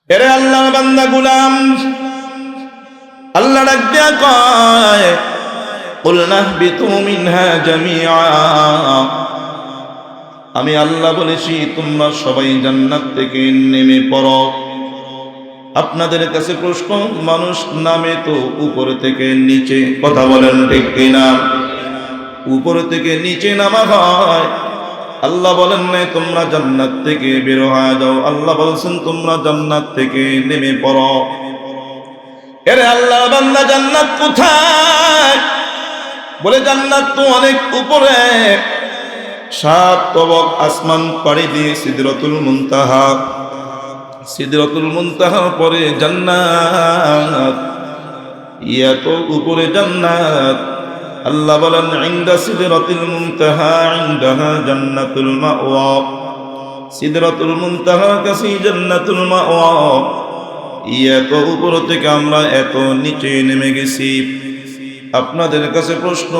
এরে আল্লাহর বান্দা গোলাম, আল্লাহ ডাক দিয়া কয় কুল নাহবিতু মিনহা জামিআ, আমি আল্লাহ বলেছি তোমরা সবাই জান্নাত থেকে নেমে পড়ো। আপনাদের কাছে প্রশ্ন, মানুষ নামে তো উপর থেকে নিচে, কথা বলেন ঠিক কিনা? উপর থেকে নিচে নামা হয়। আল্লাহ বলেন না তোমরা জান্নাত থেকে বের হয়ে যাও, আল্লাহ বলছেন তোমরা জান্নাত থেকে নেমে পড়ো। এরে আল্লাহ বান্দা, জান্নাত কোথায়? বলে জান্নাত তো অনেক উপরে, 7 তবক আসমান পাড়ি দিয়ে সিদরাতুল মুনতাহা, সিদরাতুল মুনতাহার পরে জান্নাত, এত উপরে জান্নাত। আল্লাহ বলেন ইনদা সিদরাতুল মুনতাহা ইনদাহা জান্নাতুল মাওয়া, সিদরাতুল মুনতাহার কাছে জান্নাতুল মাওয়া। এত উপর থেকে আমরা এত নিচে নেমে গেছি। আপনাদের কাছে প্রশ্ন,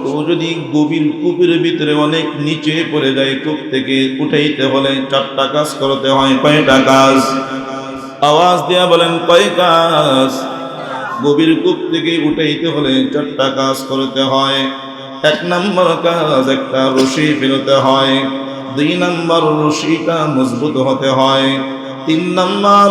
তো যদি গভীর কূপের ভিতরে অনেক নিচে পড়ে যায়, কূপ থেকে উঠাইতে হলে 4টা কাজ করতে হয়। কয়টা কাজ? আওয়াজ দিয়া বলেন কয় কাজ? গভীর কূপ থেকে উঠাইতে হলে 4টা কাজ করতে হয়। 1 নম্বর কাজ, একটা রশি ফেলতে হয়। 2 নম্বর, রশিটা মজবুত হতে হয়। 3 নম্বর,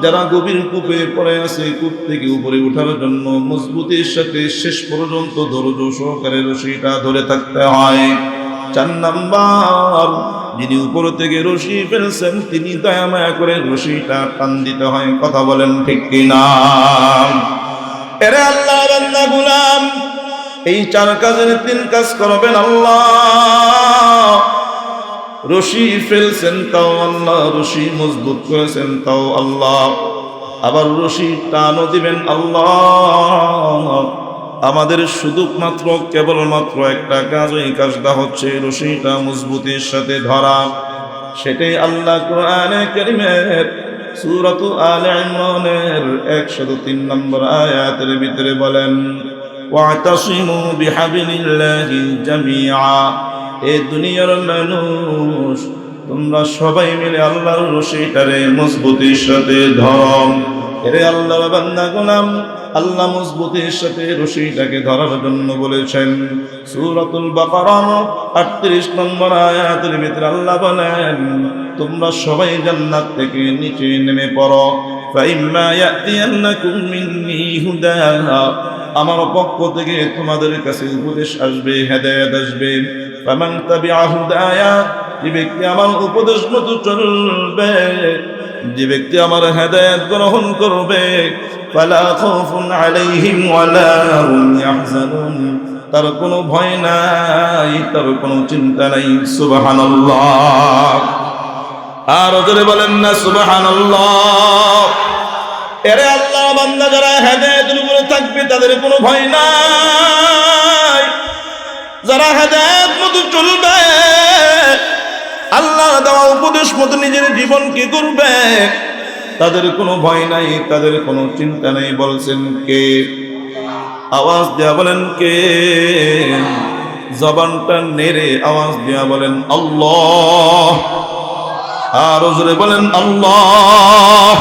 যারা গভীর কূপে পড়ে আছে, কূপ থেকে উপরে উঠার জন্য মজবুতির সাথে শেষ পর্যন্ত ধৈর্য সহকারে রশিটা ধরে থাকতে হয়। 4 নম্বর, যিনি উপর থেকে রশি ফেলছেন তিনি দয়া মায়া করে রশিটা টান দিতে হয়। কথা বলেন ঠিক কিনা? এরে আল্লাহ বান্দা গোলাম, এই 4 কাজের 3 কাজ করবেন আল্লাহ। রশি ফেলছেন তাও আল্লাহ, রশি মজবুত করেছেন তাও আল্লাহ, আবার রশি টানও দিবেন আল্লাহ। আমাদের শুধু মাত্র কেবলমাত্র একটা কাজ, এই কাজটা হচ্ছে রশিটা মজবুতির সাথে ধরা। সেটাই আল্লাহ কোরআনে কারীমের সূরাত আলে ইমরানের 103 নম্বর আয়াতের ভিতরে বলেন ওয়াতাসিমু বিহাবলিল্লাহি জামিআ, এ দুনিয়ার মানুষ তোমরা সবাই মিলে আল্লাহর রশিটারে মজবুতির সাথে ধরো। এরে আল্লাহর বান্দা গোলাম, আল্লাহ মজবুতির সাথে রশিটাকে ধরার জন্য বলেছেন। সূরাতুল বাকারা 38 নম্বর আয়াতের ভিতরে আল্লাহ বলেন তোমরা সবাই জান্নাত থেকে নিচে নেমে পড়ো। ফাইম্মা ইয়াতিয়ান্নাকুম মিন্নী হুদা, আমার পক্ষ থেকে তোমাদের কাছে উপদেশ আসবে, হেদায়েত আসবে। ফামান তাবিআ হুদায়া, যে ব্যক্তি আমার উপদেশ মতো চলবে, যে ব্যক্তি আমার হেদায়েত গ্রহণ করবে, ফালা খাউফুন আলাইহিম ওয়ালা হুম ইয়াহজানুন, তার কোনো ভয় নাই, তার কোনো চিন্তা নাই। সুবহানাল্লাহ। আর জোরে বলেন না সুবহানাল্লাহ। এরে আল্লাহ বান্দা, যারা হেদায়েতের উপরে থাকবে তাদের কোনো ভয় নাই। যারা হেদায়েত মতো চলবে, আল্লাহ দেওয়া উপদেশ মতো নিজের জীবন কি করবে, তাদের কোনো ভয় নাই, তাদের কোনো চিন্তা নেই। বলছেন কে? আওয়াজ দেয়া বলেন কে? জবানটা নেড়ে আওয়াজ দেয়া বলেন আল্লাহ। আর জোরে বলেন আল্লাহ।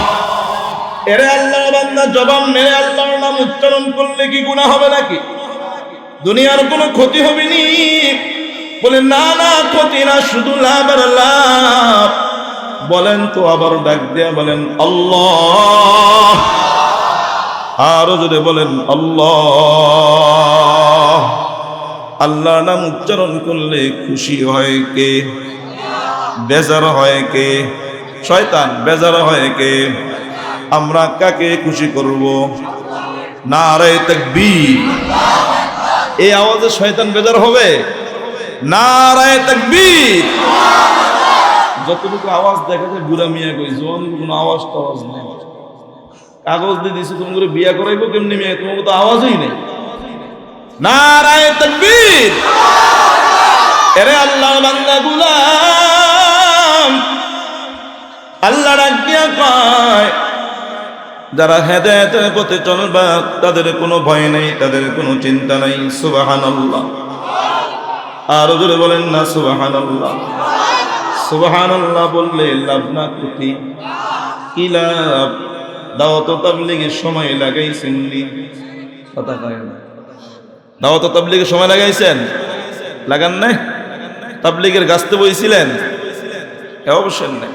এরে আল্লাহ বান্দা, জবান নেড়ে আল্লাহর নাম উচ্চারণ করলে কি গুনাহ হবে নাকি? দুনিয়ার কোনো ক্ষতি হবে নি? বলে না না, ক্ষতি না, শুধু লাভ আর লাভ। বলেন তো, আবার ডাক দেয়া বলেন আল্লাহ। আরো জোরে বলেন আল্লাহ। আল্লাহর নাম উচ্চারণ করলে খুশি হয় কে? বেজার হয় কে? শয়তান। বেজার হয় কে? আমরা কাকে খুশি করব? নারে তাকবীর। এই আওয়াজে শয়তান বেজার হবে? নারে তাকবীর। যতটুকু আওয়াজ দেখা যায় বুড়া মিয়া কই, জোয়ান কোনো আওয়াজ টাওয়াজ নেই। কাগজ দিয়ে দিছি তুমি করে বিয়া করাইবো কেমনি মিয়া, তোমার তো আওয়াজই নেই। নারে তাকবীর। এরে আল্লাহর বান্দা গোলাম, আল্লাহ ডাক দিয়া কয় যারা হেদায়েতের পথে চলবে তাদের কোনো ভয় নেই, তাদের কোনো চিন্তা নাই। সুবহানাল্লাহ। আর জোরে বলেন না সুবহানাল্লাহ। সুবহানাল্লাহ বললে লাভ না ক্ষতি? কি লাভ? দাওয়াত তাবলীগের সময় লাগাইছেননি? কথা কয় না। দাওয়াত তাবলীগের সময় লাগাইছেন? লাগান নাই? তাবলীগের গাছতে বইছিলেন? অবশ্যই নাই।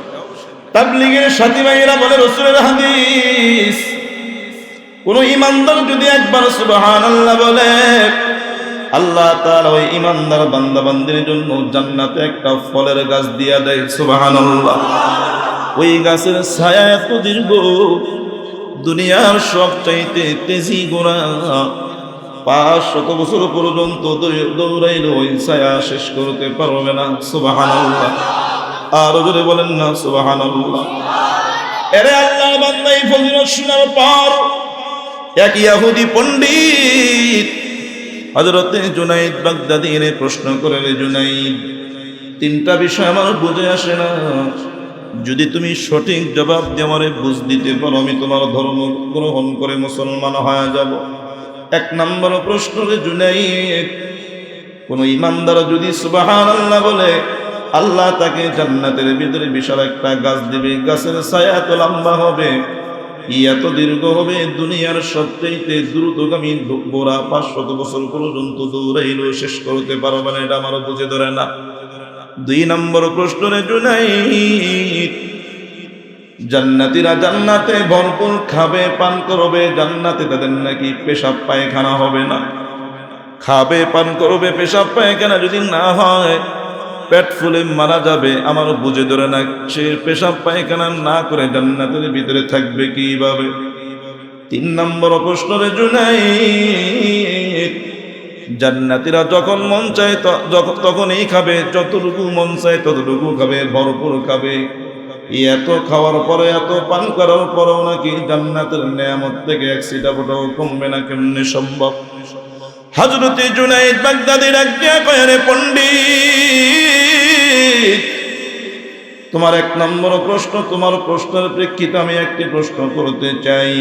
তাবলীগের সাথী ভাইয়েরা বলে রাসূলের হাদিস, কোন ইমানদার যদি একবার সুবহানাল্লাহ বলে, আল্লাহ তাআলা ওই ইমানদার বান্দা বান্দির জন্য জান্নাতে একটা ফলের গাছ দিয়া দেয়। সুবহানাল্লাহ। ওই গাছের ছায়া এত দীর্ঘ, দুনিয়ার সবচাইতে তেজি গোড়া 500 বছর পর্যন্ত দৌড়াইলে ওই ছায়া শেষ করতে পারবে না। সুবহানাল্লাহ। আর জোরে বলেন না সুবহানাল্লাহ। এরে আল্লাহর বান্দা, এই ফজিলত শোনার পর এক ইহুদি পণ্ডিত হযরতে জুনাইদ বাগদাদী এর প্রশ্ন করলেন, জুনাইদ, 3টা বিষয় আমার বুঝে আসে না, যদি তুমি সঠিক জবাব দিয়ে আমারে বুঝ দিতে পারো, আমি তোমার ধর্ম গ্রহণ করে মুসলমান হয়ে যাব। 1 নম্বর প্রশ্ন, রে জুনাইদ, কোন ইমানদার যদি সুবহানাল্লাহ বলে, আল্লাহ তাকে জান্নাতের ভিতরে বিশাল একটা গাছ দিবে, গাছের ছায়া এত লম্বা হবে, এত দীর্ঘ হবে, দুনিয়ার সবচেয়ে দ্রুতগামী ঘোড়া 500 বছর পর্যন্ত দৌড়াইলেও শেষ করতে পারবে না। এটা আমারও বুঝে ধরে না। 2 নম্বর প্রশ্ন, রে জুনাইদ, জান্নাতীরা জান্নাতে ভরপুর খাবে পান করবে, জান্নাতে তাদের নাকি পেশাব পায়খানা হবে না। খাবে পান করবে, পেশাব পায়খানা যদি না হয় পেট ফুলে মারা যাবে। আমার বুঝে ধরে না, সে পেশাব পায়খানা না করে জান্নাতের ভিতরে থাকবে কিভাবে? 3 নম্বর প্রশ্ন, রে জুনাইদ, জান্নাতীরা যখন মন চায় তখনই খাবে, যতটুকু মন চায় ততটুকু খাবে, ভরপুর খাবে। এত খাওয়ার পরে, এত পান করার পরেও নাকি জান্নাতের নেয়ামত থেকে 1 ছিটা ফোঁটাও কমবে না। কেমনে সম্ভব? হযরতে জুনাইদ বাগদাদী ডাকিয়া কয়, রে পণ্ডিত, তোমার 1 নম্বর প্রশ্ন, তোমার প্রশ্নের প্রেক্ষিতে আমি একটি প্রশ্ন করতে চাই।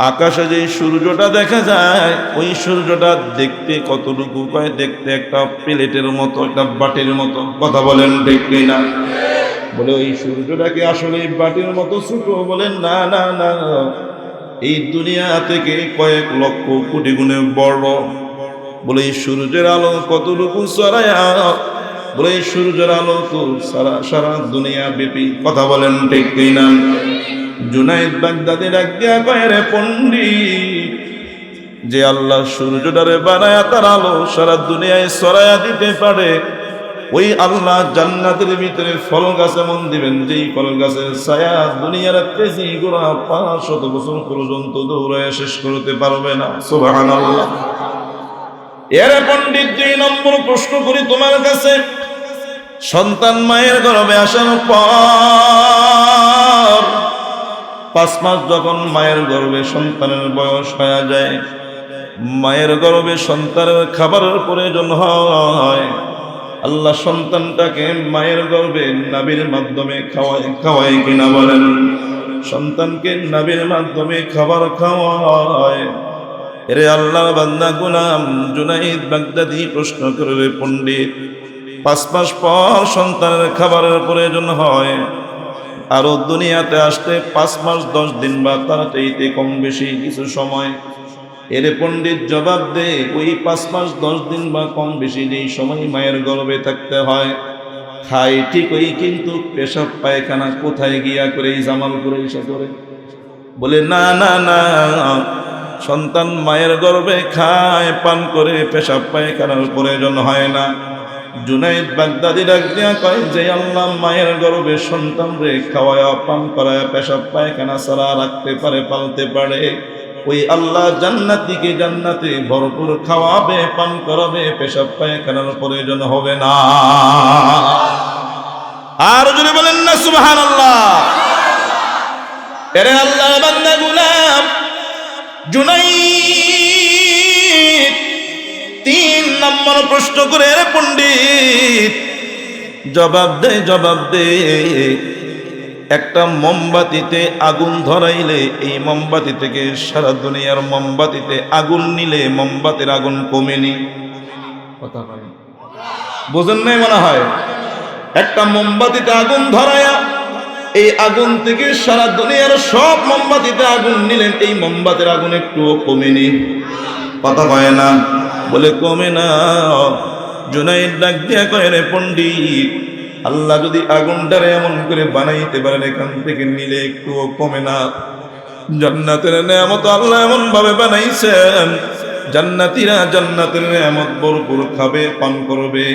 আকাশে যে সূর্যটা দেখা যায়, ওই সূর্যটা দেখতে কতটুকু? কয় দেখতে একটা প্লেটের মতো, একটা বাটির মতো। কথা বলেন ঠিক কিনা? বলে ওই সূর্যটাকে আসলে বাটির মতো ছোট? বলেন না না না, এই দুনিয়া থেকে কয়েক লক্ষ কোটি গুণে বড়। বলে এই সূর্যের আলো কতটুকু ছড়ায়া? বলে এই সূর্যের আলো তো সারা দুনিয়া ব্যাপী। কথা বলেন ঠিক কিনা? জুনাইদ বাগদাদী ডাকিয়া কয়, রে পণ্ডিত, যে আল্লাহ সূর্যটারে বানায়া তার আলো সারা দুনিয়ায় ছড়ায়া দিতে পারে, ওই আল্লাহ জান্নাতের ভিতরে ফল গাছ এমন দিবেন, যেই ফল গাছের ছায়া দুনিয়ার তেজি গোড়া 500 বছর পর্যন্ত দৌড়ায় শেষ করতে পারবে না। সুবহানাল্লাহ। এর পণ্ডিত, 2 নম্বর প্রশ্ন করি তোমার কাছে। সন্তান মায়ের গর্ভে আসার পর 5 মাস যখন মায়ের গর্ভে সন্তানের বয়স হয়ে যায়, মায়ের গর্ভে সন্তানের খাবারের প্রয়োজন হয়। আল্লাহ সন্তানটাকে মায়ের গর্ভে নাভির মাধ্যমে খাওয়ায় কিনা বলেন? সন্তানকে নাভির মাধ্যমে খাবার খাওয়ায়। এরে আল্লাহর বান্দা গোলাম জুনাইদ বাগদাদী প্রশ্ন করে, পণ্ডিত, 5 মাস পর সন্তানের খাবারের প্রয়োজন হয়, আরো দুনিয়াতে আসতে 5 মাস 10 দিন বা তার চাইতে কম বেশি কিছু সময়। এর পণ্ডিত জবাব দে, ওই 5 মাস 10 দিন বা কম বেশি যেই সময় মায়ের গর্ভে থাকতে হয়, খায় ঠিকই, কিন্তু পেশাব পায়খানা কোথায় গিয়া করে? এই জামাল করে এসে করে। বলে না না না, সন্তান মায়ের গর্ভে খায় পান করে, পেশাব পায়খানার প্রয়োজন হয় না। জুনাইদ বাগদাদী ডাকিয়া কয়, যে আল্লাহ মায়ের গর্ভে সন্তান রে খাওয়ায়া পান করায়া পেশাব পায়খানা ছাড়া রাখতে পারে, পালতে পারে, ওই আল্লাহ জান্নাতীকে জান্নাতে ভরপুর খাওয়াবে, পান করাবে, পেশাব পায়খানার প্রয়োজন হবে না। আর যদি বলেন না সুবহানাল্লাহ। এরে আল্লাহর বান্দা গোলাম জুনাইদ 3 নম্বর প্রশ্ন করে, রে পণ্ডিত, জবাব দে, জবাব দে, একটা মোমবাতিতে আগুন ধরাইলে এই মোমবাতি থেকে সারা দুনিয়ার মোমবাতিতে আগুন নিলে মোমবাতির আগুন কমেনি? কথা বলেন, বোঝেন নাই মনে হয়? একটা মোমবাতিতে আগুন ধরায়া এই আগুন থেকে সারা দুনিয়ার সব মোমবাতিতে আগুন নিলেন, এই মোমবাতির আগুন একটুও কমেনি। কথা কয় না, বলে কমে না। জুনাইদ ডাক দিয়া কয়, রে পণ্ডিত, আল্লাহ যদি আগুনটারে এমন করে বানাইতে পারেন এখান থেকে নিলে একটুও কমে না। জান্নাতের নেয়ামত আল্লাহ এমন ভাবে বানাইছেন, জান্নাতীরা জান্নাতের নেয়ামত ভরপুর খাবে, পান করবে,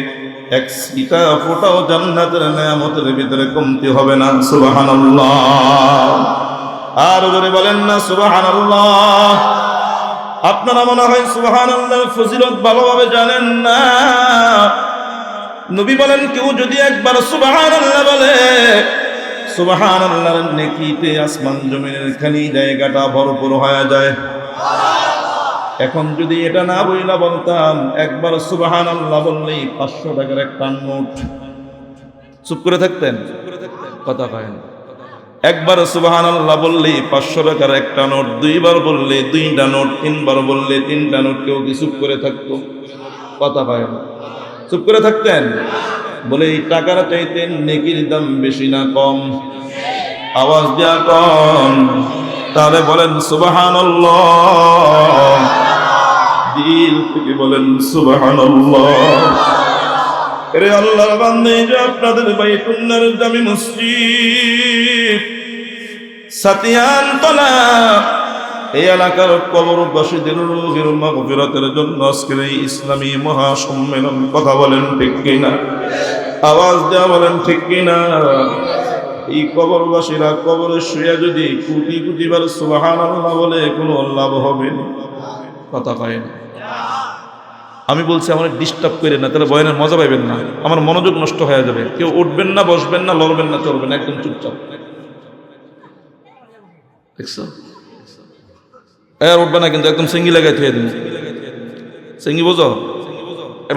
এক সিটা ফোটাও জান্নাতের নেয়ামতের ভিতরে কমতি হবে না। সুবহানাল্লাহ। আর জোরে বলেন না সুবহানাল্লাহ। আপনারা মনে হয় সুবহানাল্লাহর ফজিলত ভালোভাবে জানেন না। নবী বলেন, কেউ যদি একবার সুবহানাল্লাহ বলে, সুবহানাল্লাহর নেকিতে আসমান জমিনের খালি জায়গাটা ভরপুর হয়ে যায়। এখন যদি এটা না বইলা বলতাম, একবার সুবহানাল্লাহ বললেই 500 টাকার একটা নোট, চুপ করে থাকতেন? কথা কয় না। একবার সুবহানাল্লাহ বললেই 500 টাকার একটা নোট, দুইবার বললে 2টা নোট, তিনবার বললে 3টা নোট, কেউ কি চুপ করে থাকতো? কথা কয় না। চুপ করে থাকতেন? বলে এই টাকার চাইতে নেকির দাম বেশি না কম? আওয়াজ দেয়া কম। তাহলে বলেন সুবহানাল্লাহ, দিল থেকে বলেন সুবহানাল্লাহ। আরে আল্লাহর বান্দা, এই যে আপনাদের বাইতুল্লাহর জামি মসজিদ সাতিয়ানতলা, এই এলাকার কবরবাসীদের রোগের মাগফিরাতের জন্য আজকের এই ইসলামী মহাসম্মেলন। কথা বলেন ঠিক কিনা? আওয়াজ দেওয়া বলেন ঠিক কিনা? এই কবরবাসীরা কবরে শুয়ে যদি কোটি কোটি বার সুবহানাল্লাহ বলে, কোনো লাভ হবে না। কথা কয় না। আমি বলছি আমার ডিস্টার্ব করে না, তাহলে বয়ানের মজা পাইবেন না, আমার মনোযোগ নষ্ট হয়ে যাবে। কেউ উঠবেন না, বসবেন না, লড়বেন না, চলবেন না, একদম চুপচাপ। দেখছো? আর উঠবে না কিন্তু, একদম সিঙ্গি লাগাই থুয়ে দিন। সিঙ্গি বোঝো?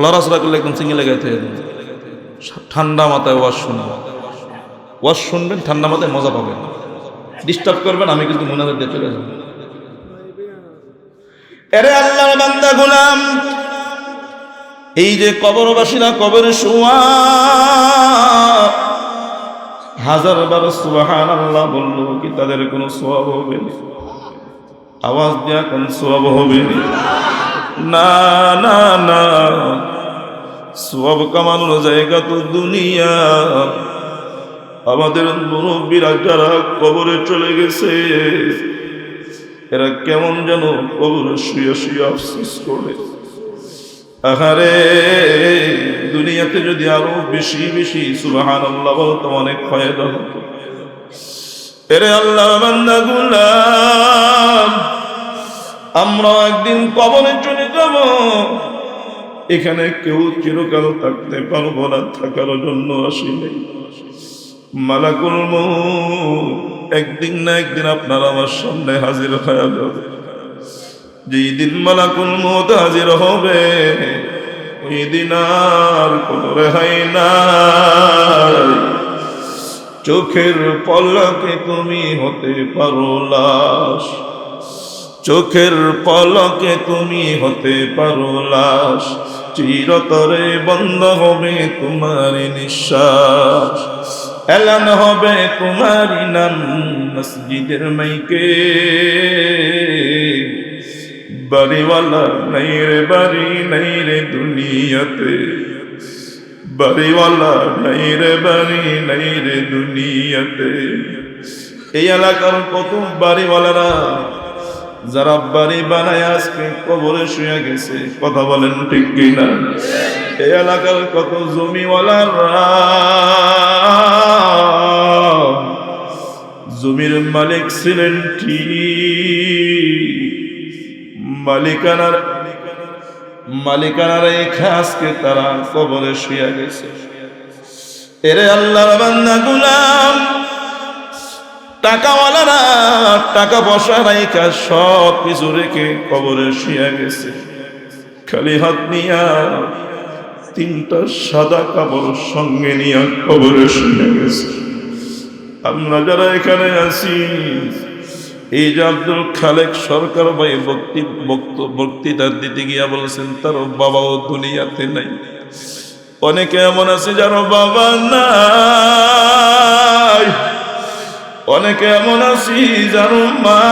লড়াচড়া করলে একদম সিঙ্গি লাগাই থুয়ে দিন। ঠান্ডা মাথায় ওয়াজ শুনবেন, ওয়াজ শুনবেন, ঠান্ডা মাথায় মজা পাবেন। ডিস্টার্ব করবেন, আমি কিন্তু মনে হয় দিয়ে চলে যাব। এরে আল্লাহর বান্দা গোলাম, এই যে কবরবাসীরা কবরে শোয়া, 1000বার সুবহানাল্লাহ বললো কি তাদের কোনো সওয়াব হবে না? আওয়াজ দিয়া কোন সওয়াব হবে না? না না, সওয়াব কামানোর জায়গা তো দুনিয়া। আমাদের মুরব্বীরা যারা কবরে চলে গেছে, এরা কেমন যেন কবরে শুয়ে শুয়ে আফসোস করে, আহারে দুনিয়াতে যদি আরো বেশি বেশি সুবহানাল্লাহ বলতো অনেক ফায়দা হতো। এরে আল্লাহর বান্দা গোলাম, আমরা একদিন কবরে চলে যাব। এখানে কেউ চিরকাল থাকতে পারবো না, থাকার জন্য আসি নাই। মালাকুল মউত একদিন না একদিন আপনার আমার সামনে হাজির হয়ে যাবে। যেই দিন মালাকুল মউত হাজির হবে, ওই দিন আর কোনো রেহাই নাই। চোখের পলকে তুমি হতে পারো লাশ, চোখের পলকে তুমি হতে পারো লাশ। চিরতরে বন্ধ হবে তোমার নিঃশ্বাস, এলান হবে তোমারই নাম মসজিদের মাইকে। বাড়িওয়ালা নাই রে বাড়ি, নাই রে দুনিয়াতে। বাড়িওয়ালা নাই রে বাড়ি, নাই রে দুনিয়াতে। এই এলাকার কত বাড়িওয়ালারা যারা বাড়ি বানায় আজকে কবরে শুয়ে গেছে। কথা বলেন ঠিক কিনা? এই এলাকার কত জমিওয়ালারা জমির মালিক ছিলেন ঠিক, মালিকানার রেখে আজকে তারা কবরে শুয়ে গেছে। এরে আল্লাহর বান্দা গোলাম, টাকাওয়ালারা টাকা পয়সা রাইখা সব কিছু রেখে কবরে শুয়ে গেছে। খালি হাত নিয়া 3টা সাদা কাপড় সঙ্গে নিয়ে কবরে শুয়ে গেছে। আমরা যারা এখানে আছি, এই যে আব্দুল খালেক সরকার ভাই বক্তৃতা দিতে গিয়া বলেছেন তার বাবাও দুনিয়াতে নাই। অনেকে এমন আছে যার বাবা নাই, অনেকে এমন আছি যার মা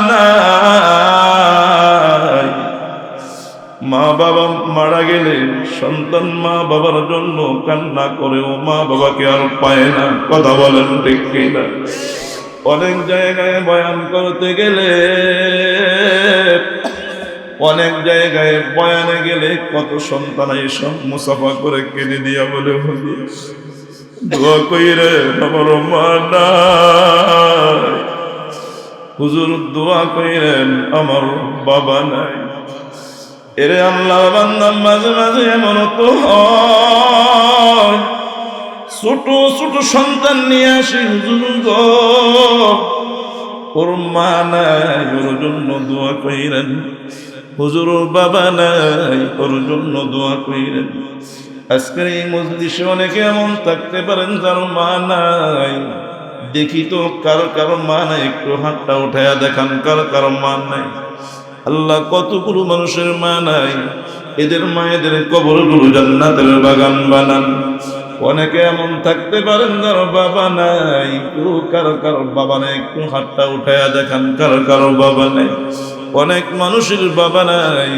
নাই। মা বাবা মারা গেলে সন্তান মা বাবার জন্য কান্না করেও মা বাবাকে আর পায় না। কথা বলেন ঠিক কিনা? অনেক জায়গায় বয়ান করতে গেলে, অনেক জায়গায় বয়ানে গেলে কত সন্তান এইসব মুসাফা করে কেঁদে দিয়া বলে, হুজুর দোয়া কইরেন আমার মা নাই, হুজুর দোয়া কইরেন আমার বাবা নাই। এরে আল্লাহ বান্দা মাঝে মাঝে এমন তো হয়, ছোট ছোট সন্তান নিয়ে আসি, হুজুর গো ওর মা নাই, ওর জন্য দোয়া কইরেন, হুজুর বাবা নাই, ওর জন্য দোয়া কইরেন। আজকের এই মজলিসে অনেকে এমন থাকতে পারেন যার মা নাই। দেখি তো কারো কারো মা নাই, একটু হাতটা উঠায়া দেখান কারো কারো মা নাই। আল্লাহ কতগুলো মানুষের মা নাই, এদের মায়েদের কবরগুলো জান্নাতের বাগান বানান। অনেকে এমন থাকতে পারেন যার বাবা নাই, কেউ কারো কারো বাবা নাই, একটু হাতটা উঠায়া দেখান কারো কারো বাবা নাই। অনেক মানুষের বাবা নাই,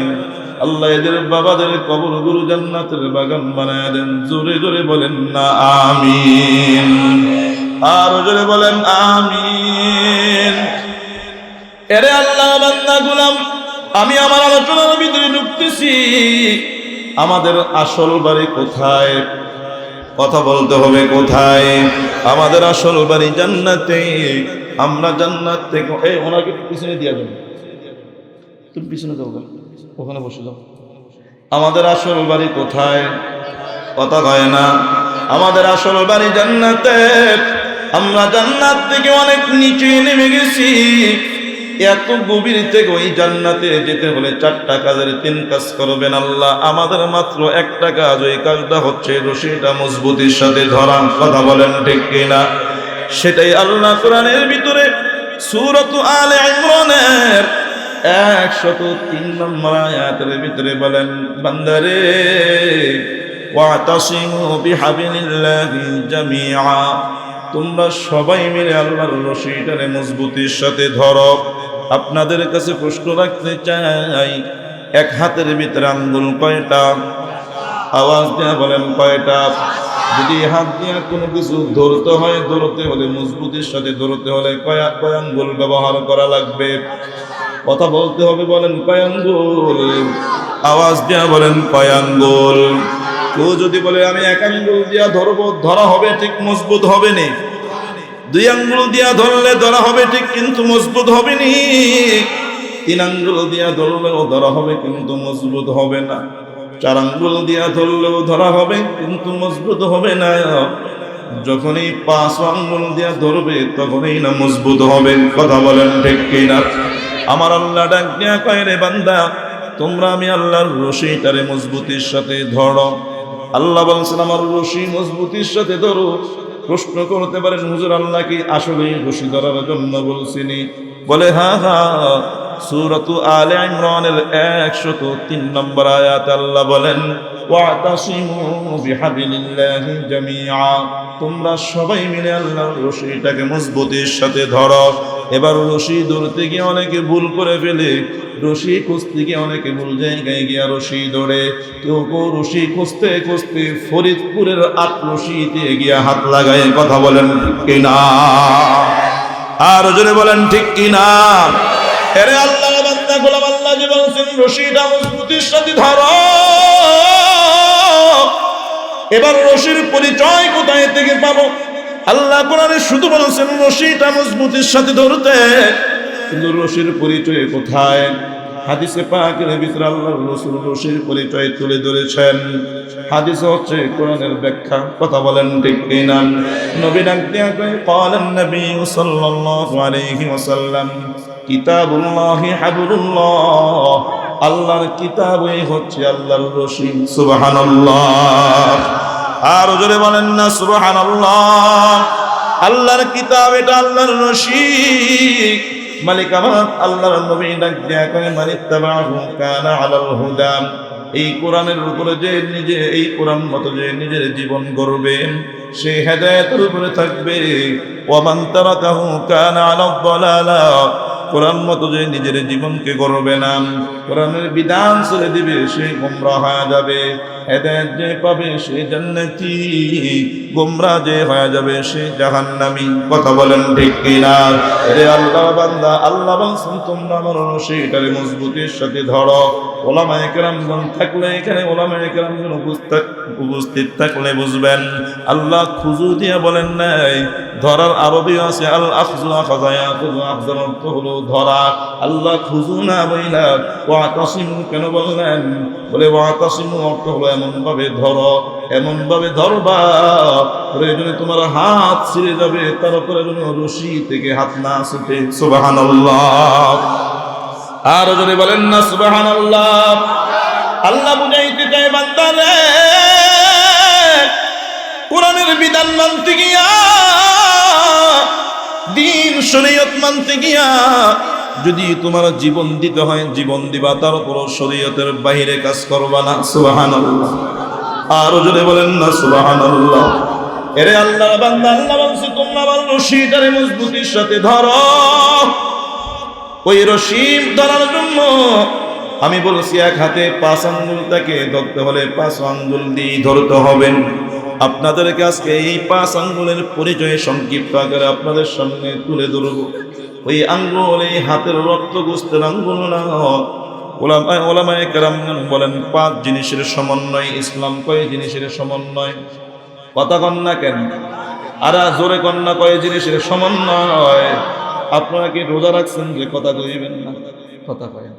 আল্লাহ এদের বাবাদের কবরগুলো জান্নাতের বাগান বানায় দেন। জোরে জোরে বলেন না আমিন, আর জোরে বলেন আমিন। এরে আল্লাহ বান্দা গুলাম, আমি আমার আলোচনার ভিতরে ঢুকতেছি। আমাদের আসল বাড়ি কোথায়? কথা বলতে হবে কোথায়? আমাদের আসল বাড়ি জান্নাতে। আমরা জান্নাত থেকে ওনাকে পিছনে দিয়া যাবো, তুমি পিছনে যাও, ওখানে বসে যাও। আমাদের আসল বাড়ি কোথায়? কথা কয় না। আমাদের আসল বাড়ি জান্নাতে। আমরা জান্নাত থেকে অনেক নিচে নেমে গেছি। এত গভীর থেকে ওই জান্নাতে যেতে হলে 4টা কাজের 3 কাজ করবেন আল্লাহ। আমাদের মাত্র একটা কাজ, ওই কাজটা হচ্ছে রশিটা মজবুতির সাথে ধরা। কথা বলেন ঠিক কিনা? সেটাই আল্লাহ কোরআনের ভিতরে সূরাত আলে ইমরানের 103 নম্বর আয়াতের ভিতরে বলেন, বান্দারে ওয়াতাসিমু বিহাবিলিল্লাহি জামিআ, তোমরা সবাই মিলে আল্লাহর রশিটারে মজবুতির সাথে ধরো। আপনাদের কাছে প্রশ্ন রাখতে চাই, এক হাতের ভিতরে আঙ্গুল কয়টা? আওয়াজ দিয়ে বলেন কয়টা? যদি হাত দিয়ে কোনো কিছু ধরতে হয়, ধরতে হলে মজবুতির সাথে ধরতে হলে কয় আঙ্গুল ব্যবহার করা লাগবে? কথা বলতে হবে, বলেন কয় আঙ্গুল? আওয়াজ দিয়ে বলেন কয় আঙ্গুল? কেউ যদি বলে আমি 1 আঙ্গুল দিয়া ধরবো, ধরা হবে ঠিক, মজবুত হবে না। 2 আঙ্গুল দিয়া ধরলে ধরা হবে ঠিক, কিন্তু মজবুত হবে নি। 3 আঙ্গুল দিয়া ধরলেও ধরা হবে, কিন্তু মজবুত হবে না। 4 আঙ্গুল দিয়া ধরলেও ধরা হবে, কিন্তু মজবুত হবে না। যখনই 5 আঙ্গুল দিয়া ধরবে তখনই না মজবুত হবে। কথা বলেন ঠিক কিনা? আমার আল্লাহ ডাক দিয়া কয়, রে বান্দা, তোমরা আমি আল্লাহর রশিটারে মজবুতির সাথে ধরো। আল্লাহ বলছেন আমার রশি মজবুতির সাথে ধরো। প্রশ্ন করতে পারেন, হুজুর আল্লাহ কি আসলে রশি ধরার জন্য বলছিনি? বলে হ্যাঁ হ্যাঁ, সূরাত আলে ইমরানের 103 নম্বর আয়াতে আল্লাহ বলেন, ওয়াতাসিমু বিহাবিলিল্লাহি জামিআ, তোমরা সবাই মিলে আল্লাহর রশিটাকে মজবুতির সাথে ধরো। এবার রশি ধরতে গিয়ে অনেকে ভুল করে ফেলে, রশি খুঁজতে গিয়ে অনেকে ভুল জায়গায় গিয়া রশি ধরে। কেউ কেউ রশি খুঁজতে খুঁজতে ফরিদপুরের 8 রশিতে গিয়া হাত লাগায়। কথা বলেন ঠিক কিনা? আর জোরে বলেন ঠিক কিনা? এরে আল্লাহ বান্দা গোলাম, আল্লাহ যে বলছেন রশিটা মজবুতির সাথে ধরো। এবার রশির পরিচয় কোথায় থেকে পাবো? আল্লাহ কোরআনে শুধু বলছেন রশিটা মজবুতির সাথে ধরতে, কিন্তু রশির পরিচয় কোথায়? হাদিসে পাকের ভিতরে আল্লাহর রাসূল রশির পরিচয় তুলে ধরেছেন। হাদিস হচ্ছে কোরআনের ব্যাখ্যা। কথা বলেন ঠিক কিনা? নবী ডাক দিয়া কয়, ক্বালান নবী সাল্লাল্লাহু আলাইহি ওয়াসাল্লাম, কিতাবুল্লাহি হাবলুল্লাহ, আল্লাহর কিতাবই হচ্ছে আল্লাহর রশি। সুবহানাল্লাহ। আর জোরে বলেন না সুবহানাল্লাহ। আল্লাহর কিতাব, এটা আল্লাহর রশি। মালিক আমার আল্লাহর নবী ডাক দিয়া কয়, মানিত্তাবাহু কানা আলাল হুদা, এই কোরআনের উপরে যে নিজে এই কোরআন মতো যে নিজের জীবন গড়বে, সে হেদায়েতের উপরে থাকবে। ওয়া মান তারাকাহু কানা আলা দালালা, কোরআন মতো যে নিজের জীবনকে গড়বে না, কোরআনের বিধান ছেড়ে দিবে, সে গোমরাহ হয়ে যাবে। হেদায়েত যে পাবে সে জান্নাতি, গোমরাহ যে হয়ে যাবে সে জাহান্নামী। কথা বলেন ঠিক কিনা? রে আল্লাহ বান্দা, আল্লাহ বলছেন তোমরা আমার রশিটারে মজবুতির সাথে ধরো। ওলামায়ে কেরামগণ থাকলে এখানে, ওলামায়ে কেরামগণ উপস্থিত থাকলে বুঝবেন আল্লাহ খুজু দিয়ে বলেন নাই, ধরার আরবি আছে আল আখযু, আখাযা ইয়াখুযু, আখযার অর্থ হলো ধরা। আল্লাহ খুজু না বইলা ওয়াতাসিমু কেন বললেন? বলে ওয়াতাসিমু অর্থ হলো এমন ভাবে ধরো, এমন ভাবে ধরবা প্রয়োজনে তোমার হাত ছিঁড়ে যাবে, তারপরে যেন রশি থেকে হাত না ছুটে। সুবহানাল্লাহ। আর যদি বলেন না সুবহানাল্লাহ। আল্লাহ বুঝাইতে চায় বান্দারে, কোরআনের বিধান মানতে গিয়া, দ্বীন শরীয়ত মানতে গিয়া যদি তোমার জীবন দিতে হয় জীবন দিবা, তারপর শরীয়তের বাইরে কাজ করবা না। সুবহানাল্লাহ। আর যদি বলেন না সুবহানাল্লাহ। এরে আল্লাহ বান্দা, আল্লাহ বলছে তোমরা আমার রশিটারে মজবুতির সাথে ধরো। ওই রশি ধরার জন্য আমি বলছি এক হাতে 5 আঙ্গুলটাকে ধরতে হলে 5 আঙ্গুল দিয়ে ধরতে হবে। আপনাদেরকে আজকে এই 5 আঙ্গুলের পরিচয় সংক্ষিপ্ত আকারে আপনাদের সামনে তুলে ধরব। ওই আঙ্গুল এই হাতের রক্ত গোস্তের আঙ্গুল না। ওলামায়ে কেরামগণ বলেন 5 জিনিসের সমন্বয় ইসলাম। কয় জিনিসের সমন্বয়? কথা কন না কেন? আর জোরে কন না, কয় জিনিসের সমন্বয়? আপনারা কি রোজা রাখছেন যে কথা কইবেন না? কথা কয়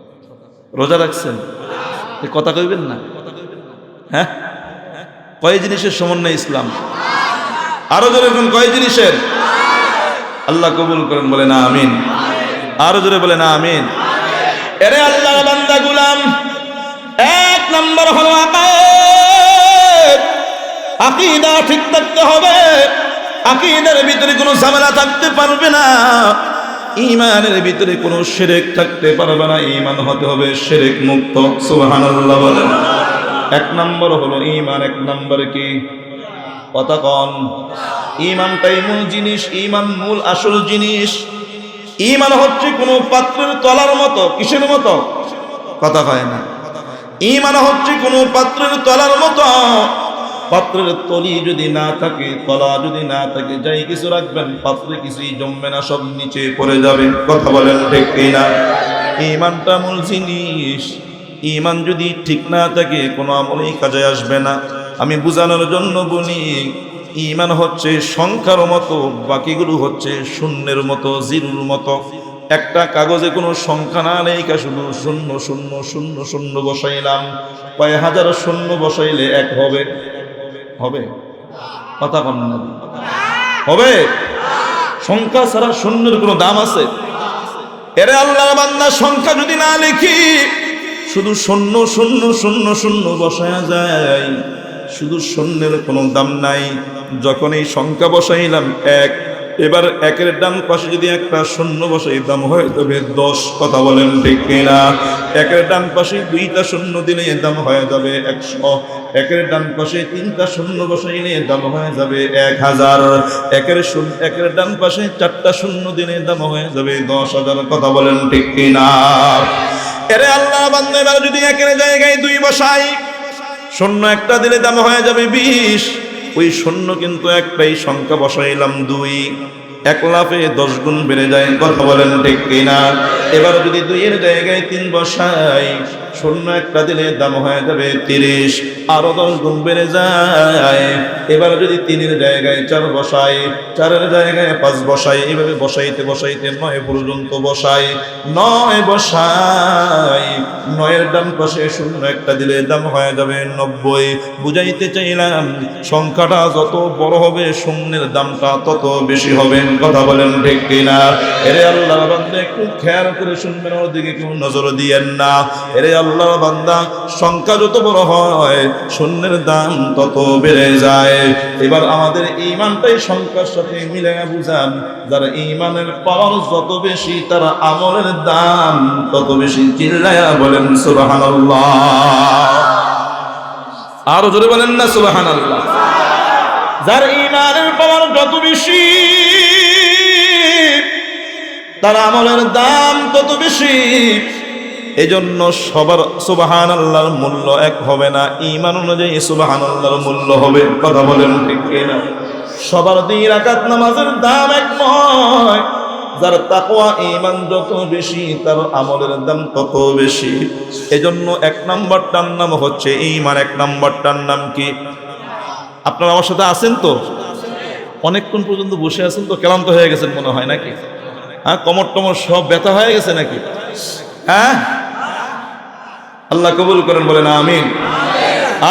রোজা রাখছেন, কথা কইবেন না? হ্যাঁ, কয় জিনিসের সমন্বয় ইসলাম? আরো জোরে কোন কয় জিনিসের? আল্লাহ কবুল করেন, বলে না আমিন। আরো জোরে বলে না আমিন। এরে আল্লাহর বান্দা গোলাম, 1 নাম্বার হলো আকীদা ঠিক থাকতে হবে। আকীদার ভিতরে কোনো ঝামেলা থাকতে পারবে না। ঈমানের ভিতরে কোনো শিরক থাকতে পারবে না। ঈমান হতে হবে শিরক মুক্ত। সুবহানাল্লাহ বলেন। 1 নাম্বার হলো ঈমান। 1 নাম্বার কি? কথা কন। ঈমানটাই মূল জিনিস। ঈমান মূল আসল জিনিস। ঈমান হচ্ছে কোনো পাত্রের তলার মতো। কিসের মতো? কথা কয় না। ঈমান হচ্ছে কোনো পাত্রের তলার মতো। পাত্রের তলি যদি না থাকে, তলা যদি না থাকে, যাই কিছু রাখবেন পাত্রে কিছুই জমবে না, সব নিচে পড়ে যাবে। কথা বলেন ঠিক কিনা? ঈমানটা মূল জিনিস। ঈমান যদি ঠিক না থাকে কোনো আমলই কাজে আসবে না। আমি বুঝানোর জন্য বলি, ঈমান হচ্ছে সংখ্যার মতো, বাকিগুলো হচ্ছে শূন্যের মতো, জিরোর মতো। একটা কাগজে কোনো সংখ্যা না নেই, শুধু শূন্য শূন্য শূন্য শূন্য বসাইলাম। কয় হাজার শূন্য বসাইলে 1 হবে? হবে? কথা কন না। হবে? সংখ্যা ছাড়া শূন্যের কোনো দাম আছে? এরে আল্লাহর বান্দা, সংখ্যা যদি না লিখি, শুধু শূন্য শূন্য শূন্য শূন্য বসায়া যায়, শুধু শূন্যের কোনো দাম নাই। যখন এই সংখ্যা বসাইলাম 1, এবার 1-এর ডান পাশে যদি একটা শূন্য বসাই, দাম হয়ে যাবে 10। কথা বলেন ঠিক কিনা? 1-এর ডান পাশে 2টা শূন্য দিলে দাম হয়ে যাবে 100। 1-এর ডান পাশে 3টা শূন্য বসাইলে দাম হয়ে যাবে 1000। 1-এর ডান পাশে 4টা শূন্য দিলে দাম হয়ে যাবে 10,000। কথা বলেন ঠিক কিনা? এরে আল্লাহ বান্দা, এবার যদি 1-এর জায়গায় 2 বসাই, শূন্য একটা দিলে দাম হয়ে যাবে 20। ওই শূন্য কিন্তু একটাই, সংখ্যা বসাইলাম 2, 1 লাফে 10 গুণ বেড়ে যায়। কথা বলেন ঠিক কিনা? এবার যদি 2-এর জায়গায় 3 বসাই, শূন্য একটা দিলে দাম হয়ে যাবে 30, আরো 10 গুণ বেড়ে যায়। এবার যদি 3-এর জায়গায় 4 বসাই, 4-এর জায়গায় 5 বসাই, এইভাবে বসাইতে বসাইতে 9 পর্যন্ত বসাই। 9 বসাই, 9-এর ডান পাশে শূন্য একটা দিলে দাম হয়ে যাবে 90। বুঝাইতে চাইলাম, সংখ্যাটা যত বড় হবে শূন্যের দামটা তত বেশি হবে। কথা বলেন ঠিক কিনা? এরে আল্লাহর বান্দা, একটু খেয়াল করে শুনবেন, ওর দিকে কেউ নজর দিয়েন না। এরে আল্লাহর বান্দা, সংখ্যা যত বড় হয় শূন্যের দাম তত বেড়ে যায়। এবার আমাদের ঈমানটাই সংখ্যার সাথে মিলাইয়া বুঝান। যারা ঈমানের পাওয়ার যত বেশি, তারা আমলের দাম তত বেশি। চিল্লায়া বলেন সুবহানাল্লাহ। আরো জোরে বলেন না সুবহানাল্লাহ। যার ঈমানের পাওয়ার যত বেশি, তার আমলের দাম তত বেশি। এজন্য সবার সুবহানাল্লাহর মূল্য এক হবে না, ঈমান অনুযায়ী সুবহানাল্লাহর মূল্য হবে। কথা বলেন ঠিক কিনা? সবার 2 রাকাত নামাজের দাম এক নয়। যার তাকওয়া ঈমান যত বেশি, তার আমলের দাম তত বেশি। এজন্য 1 নাম্বারটার নাম হচ্ছে ঈমান। 1 নাম্বারটার নাম কি? আপনারা আমার সাথে আছেন তো? অনেকক্ষণ পর্যন্ত বসে আছেন তো, ক্লান্ত হয়ে গেছেন মনে হয় নাকি? হ্যাঁ, কোমর টমর সব ব্যথা হয়ে গেছে নাকি? হ্যাঁ, আল্লাহ কবুল করেন, বলেন আমিন।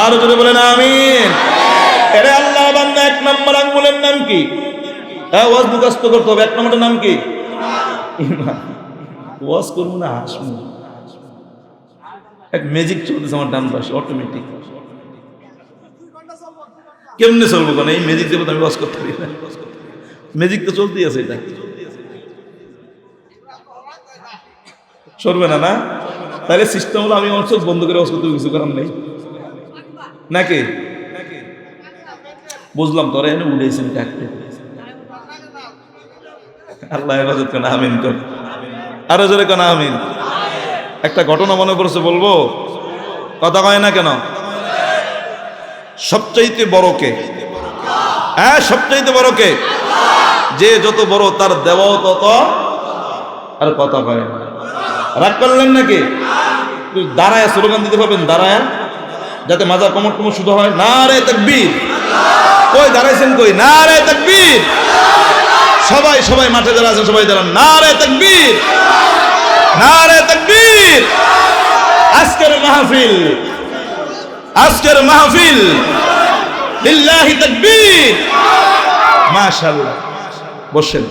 আর যদি বলেন আমিন। এরে আল্লাহ বান্দা, 1 নম্বর আঙ্গুলের নাম কি? ওয়াজ মুখস্থ করতে হবে। 1 নম্বরের নাম কি? ঈমান। ওয়াজ করবো না, হাসবো। এক ম্যাজিক চলতেছে আমার ডান পাশে, অটোমেটিক। কেমনে চলবো? কেন এই ম্যাজিক দেবো, আমি ওয়াজ করতে পারি না। ম্যাজিক তো চলতেই আছে, এটা সরবে না। না তাহলে সিস্টেম হলো আমি আমার চোখ বন্ধ করে ওয়াজ করতে, কিছু করার নেই নাকি? বুঝলাম, তোরা এনে উঠেছেন কাটতে। আল্লাহ হেফাজত কেন, আমিন কর। আরো জোরে কেন আমিন। একটা ঘটনা মনে পড়ছে, বলবো? কথা কয় না কেন? সবচাইতে বড় কে? হ্যাঁ, সবচাইতে বড় কে? যে যত বড় তার দেওয়াও তত। আর কথা কয় না। রাগ করলেন নাকি? দাঁড়ায় স্লোগান দিতে পারবেন, দাঁড়ায়, যাতে মাজার কোমর কোমর শুধু হয়। নারে তাকবীর। কই দাঁড়াইছেন? কই নারে তাকবীর। সবাই সবাই মাঠে যারা আছেন সবাই দাঁড়ান। নারে তাকবীর, নারে তাকবীর। আজকের মাহফিল, আজকের মাহফিল লিল্লাহি তাকবীর। মাশাআল্লাহ। বসেন।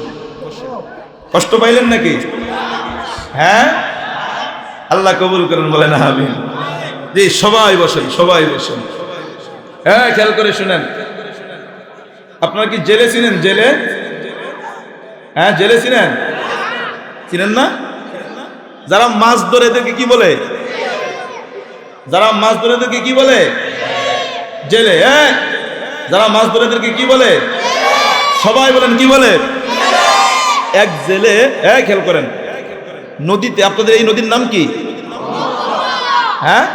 কষ্ট পাইলেন নাকি? হ্যাঁ, আল্লাহ কবুল করেন, বলেন আমিন। জি, সবাই বসেন, সবাই বসেন। হ্যাঁ, খেয়াল করে শুনেন। আপনারা কি জেলে চিনেন? জেলে? হ্যাঁ, জেলে চিনেন? চিনেন না? যারা মাছ ধরে এদেরকে কি বলে? যারা মাছ ধরে এদেরকে কি বলে? জেলে। হ্যাঁ, যারা মাছ ধরে এদেরকে কি বলে? সবাই বলেন, কি বলে? এক জেলে, হ্যাঁ খেয়াল করেন, নদীতে, আপনাদের এই নদীর নাম কি? হ্যাঁ,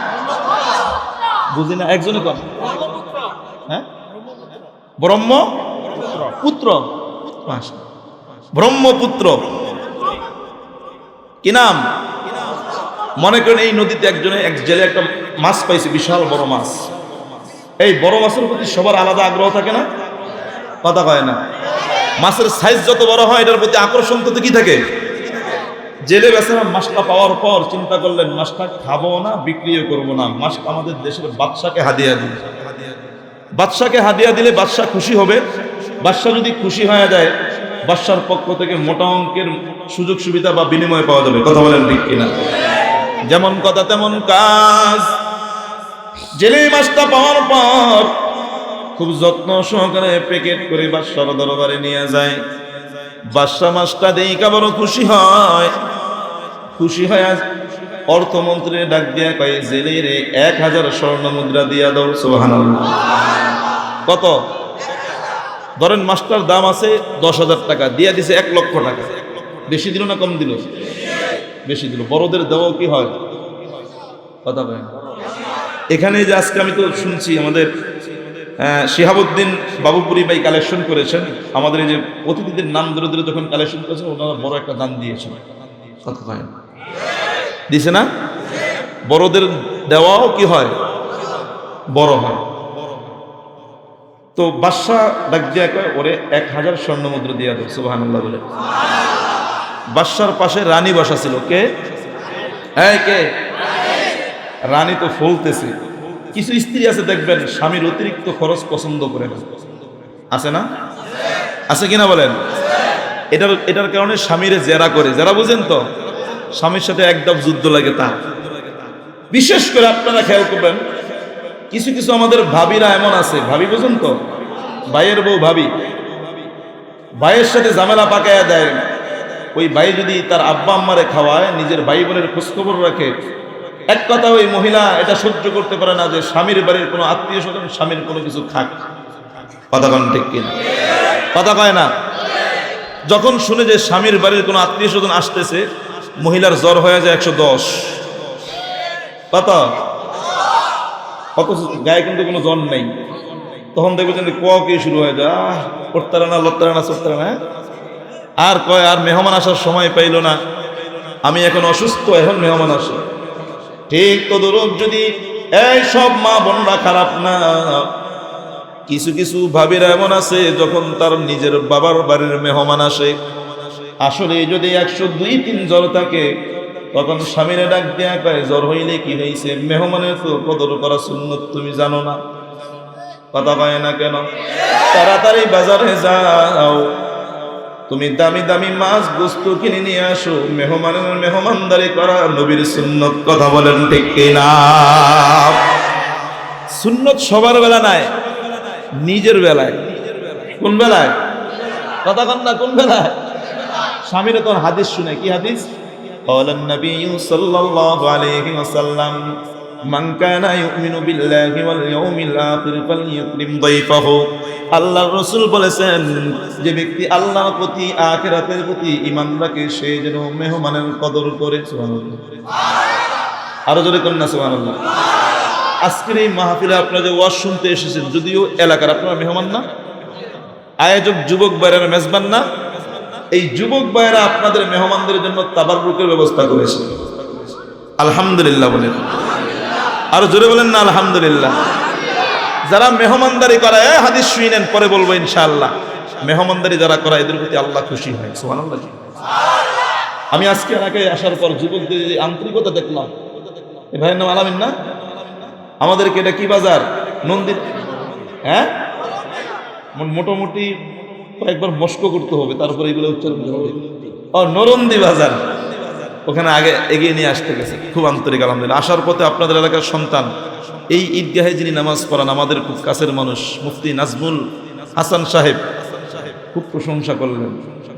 বুঝি না, একজনে কম। হ্যাঁ, ব্রহ্মপুত্র। ব্রহ্মপুত্র কি নাম? মনে করেন এই নদীতে একজনে, এক জেলে একটা মাছ পাইছে, বিশাল বড় মাছ। এই বড় মাছের প্রতি সবার আলাদা আগ্রহ থাকে না? কথা কয় না। মাছের সাইজ যত বড় হয়, এটার প্রতি আকর্ষণ তত কি থাকে? জেলে বেচারা মাছটা পাওয়ার পর চিন্তা করলেন, মাছটা খাবো না, বিক্রিও করবো না, মাছটা আমাদের দেশের বাদশাকে হাদিয়া দিই। বাদশাকে হাদিয়া দিলে বাদশা খুশি হবে। বাদশা যদি খুশি হয়ে যায়, বাদশার পক্ষ থেকে মোটা অঙ্কের সুযোগ সুবিধা বা বিনিময় পাওয়া যাবে। কথা বলেন ঠিক কিনা? যেমন কথা তেমন কাজ। জেলে মাছটা পাওয়ার পর খুব যত্ন সহকারে প্যাকেট করে বাদশার দরবারে নিয়ে যায়। বাদশা মাছটা দেইকা বড় খুশি হয়। খুশি হয়ে অর্থমন্ত্রীর ডাক দিয়া কয়, জেলে রে 1000 স্বর্ণ মুদ্রা দিয়া দাও। সুবহানাল্লাহ। কত? ধরেন মাছটার দাম আছে 10,000 টাকা, দিয়া দিছে 1 লক্ষ টাকা। বেশি দিল না কম দিল? বেশি দিল। বড়দের দেওয়াও কি হয়? কথা বলেন। এখানে যে আজকে আমি তো শুনছি আমাদের শিহাবুদ্দিন বাবুপুরি ভাই কালেকশন করেছেন, আমাদের এই যে অতিথিদের নাম ধরে ধরে যখন কালেকশন করেছেন, ওনারা বড় একটা দান দিয়েছেন। কথা কয় দিছে না? বড়দের দেওয়াও কি হয়? বড় হয়। তো বাদশা ডাক দিয়া কয়, ওরে 1000 স্বর্ণ মুদ্রা দিয়া দাও। সুবহানাল্লাহ বলে। বাদশার পাশে রানী বসা ছিল। কে? এই কে? রানী তো ফলতেছে। কিছু স্ত্রী আছে দেখবেন, স্বামীর অতিরিক্ত খরচ পছন্দ করে না, আছে না? আছে কিনা বলেন? এটার কারণে স্বামীরে জেরা করে। যারা বুঝেন তো, স্বামীর সাথে একদম যুদ্ধ লাগে তার। বিশেষ করে আপনারা খেয়াল করবেন, কিছু কিছু আমাদের ভাবিরা এমন আছে, ভাবি বুঝেন তো, ভাইয়ের বউ ভাবি, ভাইয়ের সাথে ঝামেলা পাকায়া দেয়। ওই ভাই যদি তার আব্বা আম্মারে খাওয়ায়, নিজের ভাই বোনের খোঁজখবর রাখে, এক কথা ওই মহিলা এটা সহ্য করতে পারে না যে স্বামীর বাড়ির কোনো আত্মীয় স্বজন স্বামীর কোনো কিছু খাক। কথা কন ঠিক কিনা? কথা কয় না? যখন শুনে যে স্বামীর বাড়ির কোনো আত্মীয় স্বজন আসতেছে, মহিলার জ্বর হয়ে যায় 110। কত কত গায়ে কিন্তু কোনো জ্বর নেই, তখন দেখবেন যে কি শুরু হয়ে যায়, করতারা না লত্তারা না চত্তারা না, আর কয় আর মেহমান আসার সময় পাইল না, আমি এখন অসুস্থ, এখন মেহমান আসে। ঠিক তো দরুদ যদি এই সব মা বোনরা খারাপ না, কিছু কিছু ভাবিরা এমন আছে যখন তার নিজের বাবার বাড়ির মেহমান আসে, আসলে যদি 102-3 জ্বর থাকে, তখন স্বামীরে ডাক দেয়া কয় জ্বর হইলে কি হয়েছে, মেহমানের তো কদর করা সুন্নত তুমি জানো না? কথা কয় না কেন? তাড়াতাড়ি বাজারে যাও, তুমি দামি দামি মাছ গোস্ত কিনে নিয়ে আসো, মেহমানের মেহমানদারি করা নবীর সুন্নত। কথা বলেন ঠিক কিনা? সুন্নত সবার বেলা নাই, নিজের বেলায়। কোন বেলায়? কথা কন না, কোন বেলায়? স্বামীর তোর হাদিস শুনে, কি হাদিস? ক্বালান নবী সাল্লাল্লাহু আলাইহি ওয়াসাল্লাম মান কানা ইউমিনু বিল্লাহি ওয়াল ইয়াউমিল আখির ফালইউকরিম দাইফাহু। আল্লাহর রাসূল বলেছেন, যে ব্যক্তি আল্লাহর প্রতি আখিরাতের প্রতি ঈমান রাখে, সে যেন মেহমানের কদর করে। সুবহানাল্লাহ। আরো জোরে কোন না সুবহানাল্লাহ। আজকের এই মাহফিলে আপনারা যে ওয়াজ শুনতে এসেছেন, যদিও এলাকার আপনারা মেহমান না, আয়োজক যুবক ভাইয়ের মেজবান না, এই যুবক ভাইয়েরা আপনাদের মেহমানদের জন্য তাবাররুকের ব্যবস্থা করেছে। আলহামদুলিল্লাহ বলেন, আর জোরে বলেন না আলহামদুলিল্লাহ। যারা মেহমানদারি করায়, হাদিস শুনেন, পরে বলবো ইনশাআল্লাহ, মেহমানদারি যারা করায় এদের প্রতি আল্লাহ খুশি হয়। সুবহানাল্লাহ। আমি আজকে এলাকায় আসার পর যুবকদের যে আন্তরিকতা দেখলাম, এই ভাইয়ের নাম আলামিন না? আমাদেরকে এটা কি বাজার? নন্দিন, হ্যাঁ, মোটামুটি কয়েকবার মস্ক করতে হবে, তারপরে এগুলো উচ্চারণ করতে হবে। ও, নরন্দি বাজার, ওখানে আগে এগিয়ে নিয়ে আসতে গেছে। খুব আন্তরিক আলহামদুলিল্লাহ। আসার পথে আপনাদের এলাকার সন্তান, এই ঈদগাহে যিনি নামাজ পড়ান, আমাদের খুব কাছের মানুষ, মুফতি নাজমুল হাসান সাহেব, খুব প্রশংসা করলেন।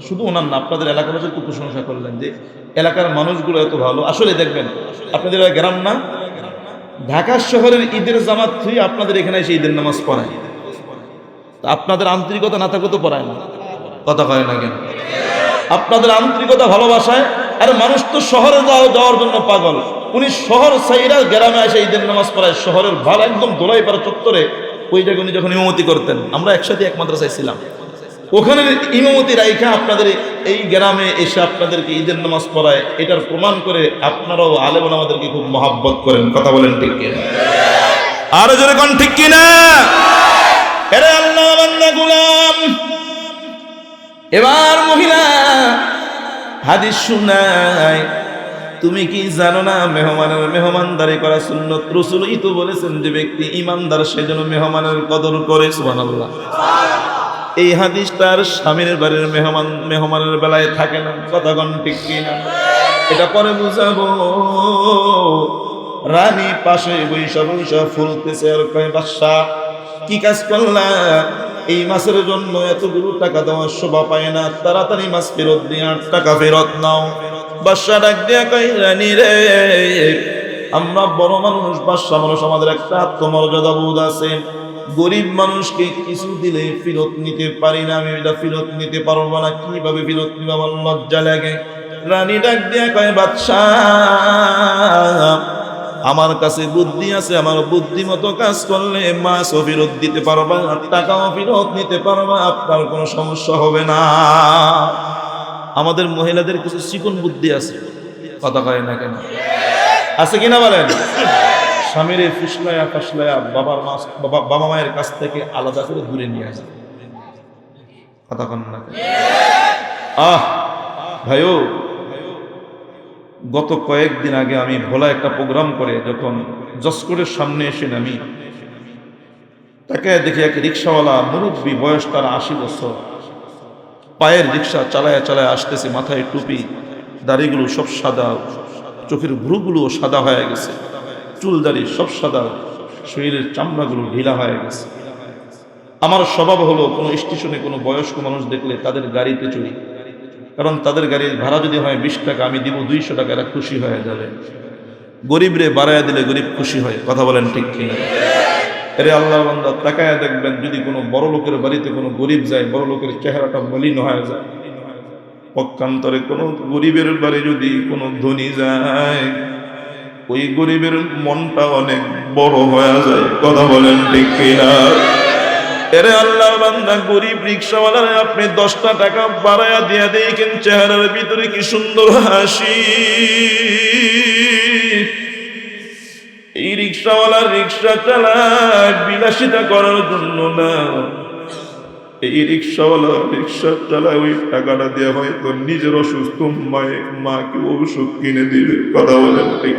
শুধু ওনার না, আপনাদের এলাকার মানুষের খুব প্রশংসা করলেন যে এলাকার মানুষগুলো এত ভালো। আসলে দেখবেন, আপনাদের গ্রাম না, ঢাকা শহরের ঈদের জামাত থুই আপনাদের এখানে এসে ঈদের নামাজ পড়ায়। আপনাদের আন্তরিকতা না থাকলে তো পড়ায় না। কথা কয় না কেন? আপনাদের আন্তরিকতা, ভালোবাসায়। আর মানুষ তো শহরে যাওয়ার জন্য পাগল, উনি শহর সাইরা গ্রামে এসে ঈদের নামাজ পড়ায়। শহরের ভাড়া একদম দোলাইপাড়া চত্বরে, ওই জায়গায় উনি যখন ইমামতি করতেন, আমরা একসাথে এক মাদ্রাসায় ছিলাম, ওখানে ইমামতি রাইখা আপনাদের এই গ্রামে এসে আপনাদেরকে ঈদের নামাজ পড়ায়। এটার প্রমাণ করে আপনারাও আলেম আমাদেরকে খুব মহাব্বত করেন। কথা বলেন ঠিক কিনা? আরো জোরে কোন ঠিক কিনা? এরে আল্লাহ বান্দা গোলাম, এবার মহিলা হাদিস শুনায়, তুমি কি জানো না মেহমানের মেহমানদারি করা সুন্নত? রাসূলই তো বলেছেন, যে ব্যক্তি ঈমানদার সে যেন মেহমানের কদর করে। সুবহানাল্লাহ। এই হাদিস তার স্বামীর বাড়ির মেহমানের বেলায় থাকে না। কথা কোন ঠিক কিনা? এটা পরে বুঝাবো। রানী পাশে বৈশা বৈশা ফুলতেছে, আর কয় বাদশা কি কাজ করলা? এই মাছের জন্য এতগুলো টাকা দেওয়ার শোভা পায় না, তাড়াতাড়ি মাছ ফেরত দিয়ে 8 টাকা ফেরত নাও। বাদশা ডাক দিয়া কয়, রানী রে, আমরা বড় মানুষ, বাদশা মানুষ, আমাদের একটা আত্মমর্যাদা বোধ আছে। গরিব মানুষকে কিছু দিলে ফেরত নিতে পারি না, আমি এটা ফেরত নিতে পারবো না। কিভাবে ফেরত নিব? আমার লজ্জা লাগে। রানী ডাক দিয়া কয়, বাদশা, আমার কাছে বুদ্ধি আছে, আমার বুদ্ধি মতো কাজ করলে মাছও ফেরত দিতে পারবা, টাকাও ফেরত নিতে পারবা, আপনার কোনো সমস্যা হবে না। আমাদের মহিলাদের কিছু চিকন বুদ্ধি আছে। কথা কয় না কেন? আছে কিনা বলেন? স্বামীর ফুসলায়া ফাসলায়া বাবা মায়ের কাছ থেকে আলাদা করে দূরে নিয়ে আসে। কথা কন না? ভাইও, গত কয়েকদিন আগে আমি ভোলা একটা প্রোগ্রাম করে যখন জসকোরের সামনে এসে নামি, তাকে দেখি এক রিক্সাওয়ালা মুরব্বী, বয়স তার 80 বছর, পায়ের রিক্সা চালায় চালায় আসতেছে, মাথায় টুপি, দাড়িগুলো সব সাদা, চোখের ভ্রুগুলো সাদা হয়ে গেছে, চুল দাড়ি সব সাদা, শরীরের চামড়াগুলো ঢিলা হয়ে গেছে। আমার স্বভাব হলো কোনো স্টেশনে কোনো বয়স্ক মানুষ দেখলে তাদের গাড়িতে চড়ি, কারণ তাদের গাড়ির ভাড়া যদি হয় 20 টাকা, আমি দিব 200 টাকা, এরা খুশি হয়ে যাবে। গরিব রে বাড়াইয়া দিলে গরিব খুশি হয়। কথা বলেন ঠিক কিনা? এরে আল্লাহর বান্দা, তাকায়া দেখবেন যদি কোনো বড় লোকের বাড়িতে কোনো গরিব যায়, বড় লোকের চেহারাটা মলিন হয়ে যায়। পক্ষান্তরে কোনো গরিবের বাড়ি যদি কোনো ধনী যায়, ওই গরিবের মনটা অনেক বড় হয়ে যায়। কথা বলেন ঠিক কিনা? এরে আল্লাহর বান্দা, গরিব রিক্সাওয়ালারে আপনি 10টা টাকা বাড়ায়া দিয়া দেখেন চেহারার ভিতরে কি সুন্দর হাসি। এই রিক্সাওয়ালা রিক্সা চালায় বিলাসিতা করার জন্য না, এই রিক্সাওয়ালা রিক্সা চালায় ওই টাকাটা দেওয়া হয়তো নিজের অসুস্থ মাকে ওষুধ কিনে দিবে। কথা বলেন ঠিক?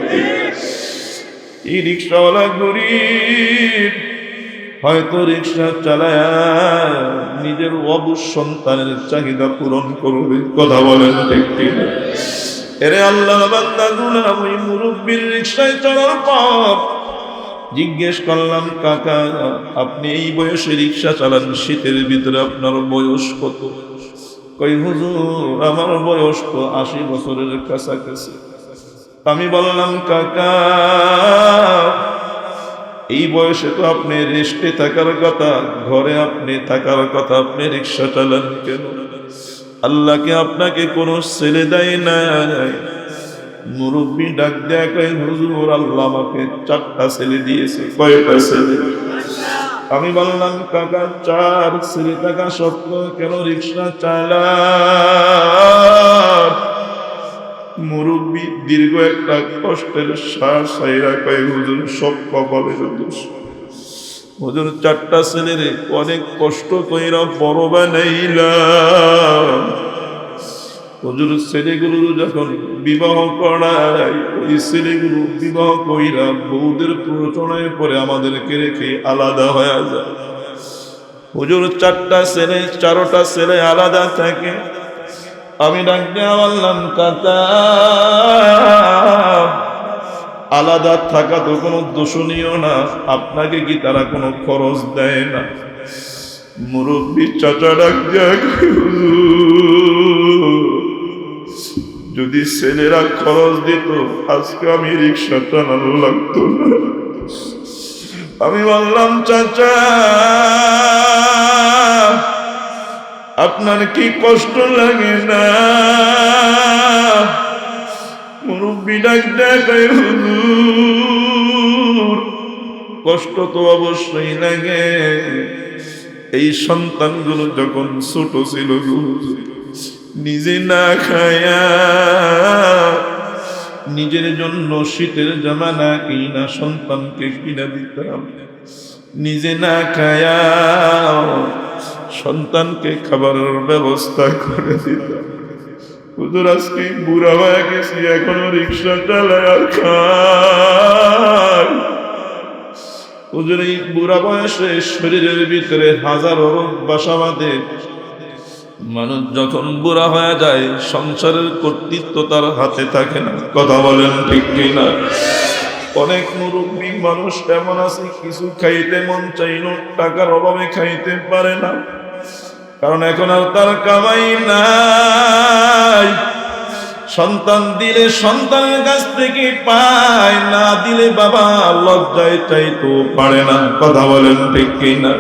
এই রিক্সাওয়ালা গরিব হয়তো রিক্সা চালায় নিজের অবুঝ সন্তানের চাহিদা পূরণ করবে। কথা বলেন ঠিক ঠিক? এরে আল্লাহ বান্দা গুনা, ওই মুরব্বীর রিক্সায় চলার পর জিজ্ঞেস করলাম, কাকা আপনি এই বয়সে রিক্সা চালান, শীতের ভিতরে আপনার বয়স কত? কই হুজুর আমার বয়স তো 80 বছরের কাছাকাছি। আমি বললাম, কাকা এই বয়সে তো আপনি রেস্টে থাকার কথা, ঘরে আপনি থাকার কথা, আপনি রিক্সা চালান কেন? আল্লাহকে আপনাকে কোনো ছেলে দেয় নাই? মুরব্বী ডাক দেয়া কয়, হুজুর আল্লাহ আমাকে 4টা ছেলে দিয়েছে। কয়টা ছেলে? আমি বললাম, কাকা 4 ছেলে থাকা সত্ত্বেও কেন রিক্সা চালা? মুরব্বী দীর্ঘ একটা কষ্টের শ্বাস ছাইরা কয়, হুজুর সব কপালের দোষ। হুজুর 4টা ছেলের অনেক কষ্ট কইরা বড় বানাইলাম। হুজুর ছেলেগুলো যখন বিবাহ করায়, ওই ছেলেগুলো বিবাহ কইরা বউদের প্ররোচনায় পরে আমাদেরকে রেখে আলাদা হয়ে যায়। হুজুর 4টা ছেলে, 4টা ছেলে আলাদা থাকে। আমি ডাক দিয়া বললাম, কাকা আলাদা থাকা তো কোনো দোষণীয় না, আপনাকে কি তারা কোনো খরচ দেয় না? মুরব্বী চাচা ডাক দিয়া, যদি ছেলেরা খরচ দিত আজকে আমি রিক্সা চালানো লাগতো না। আমি বললাম, চাচা আপনার কি কষ্ট লাগে না? মুরব্বী ডাক দেখায়, হুজুর কষ্ট তো অবশ্যই লাগে। এই সন্তানগুলো যখন ছোট ছিল, নিজে না খায়া নিজের জন্য শীতের জামা না কিনা সন্তানকে কিনা দিতাম, নিজে না খায়া সন্তানকে খাবারের ব্যবস্থা করে দিতাম। হুজুর আজকে বুড়া হয়ে গেছি, এখনো রিক্সা চালায় আর খাই। হুজুর এই বুড়া বয়সে শরীরের ভিতরে হাজারো রোগ বাসা বাঁধে। মানুষ যখন বুড়া হয়ে যায় সংসারের কর্তৃত্ব তার হাতে থাকে না। কথা বলেন ঠিক কিনা? অনেক মুরব্বী মানুষ এমন আছে, কিছু খাইতে মন চাইল, টাকার অভাবে খাইতে পারে না, কারণ এখন আর তার কামাই নাই। সন্তান দিলে সন্তানের কাছ থেকে পায়, না দিলে বাবা লজ্জায় চাইতো পারে না। কথা বলেন ঠিক কিনা?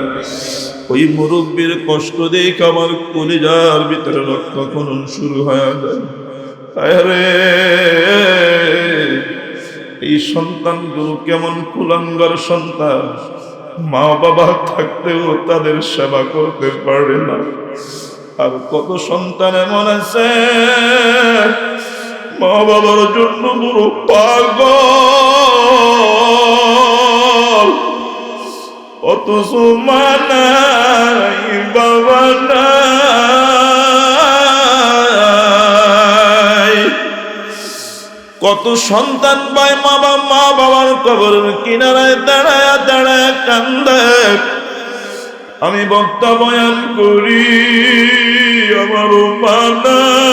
ওই মুরব্বীর কষ্ট দেখে আমার কলিজার ভিতরে রক্তক্ষরণ শুরু হয়ে যায়। আরে এই সন্তানগুলো কেমন কুলাঙ্গার সন্তান, মা বাবা থাকতেও তাদের সেবা করতে পারে না। আর কত সন্তান এমন আছে মা বাবার জন্য বড় পাগল, অথচ মা নাই বাবা নাই। কত সন্তান ভাই মা বাবার কবরের কিনারায় দাঁড়ায় দাঁড়ায় কান্দে। আমি বক্তা বয়ান করি, আমারও মা নাই।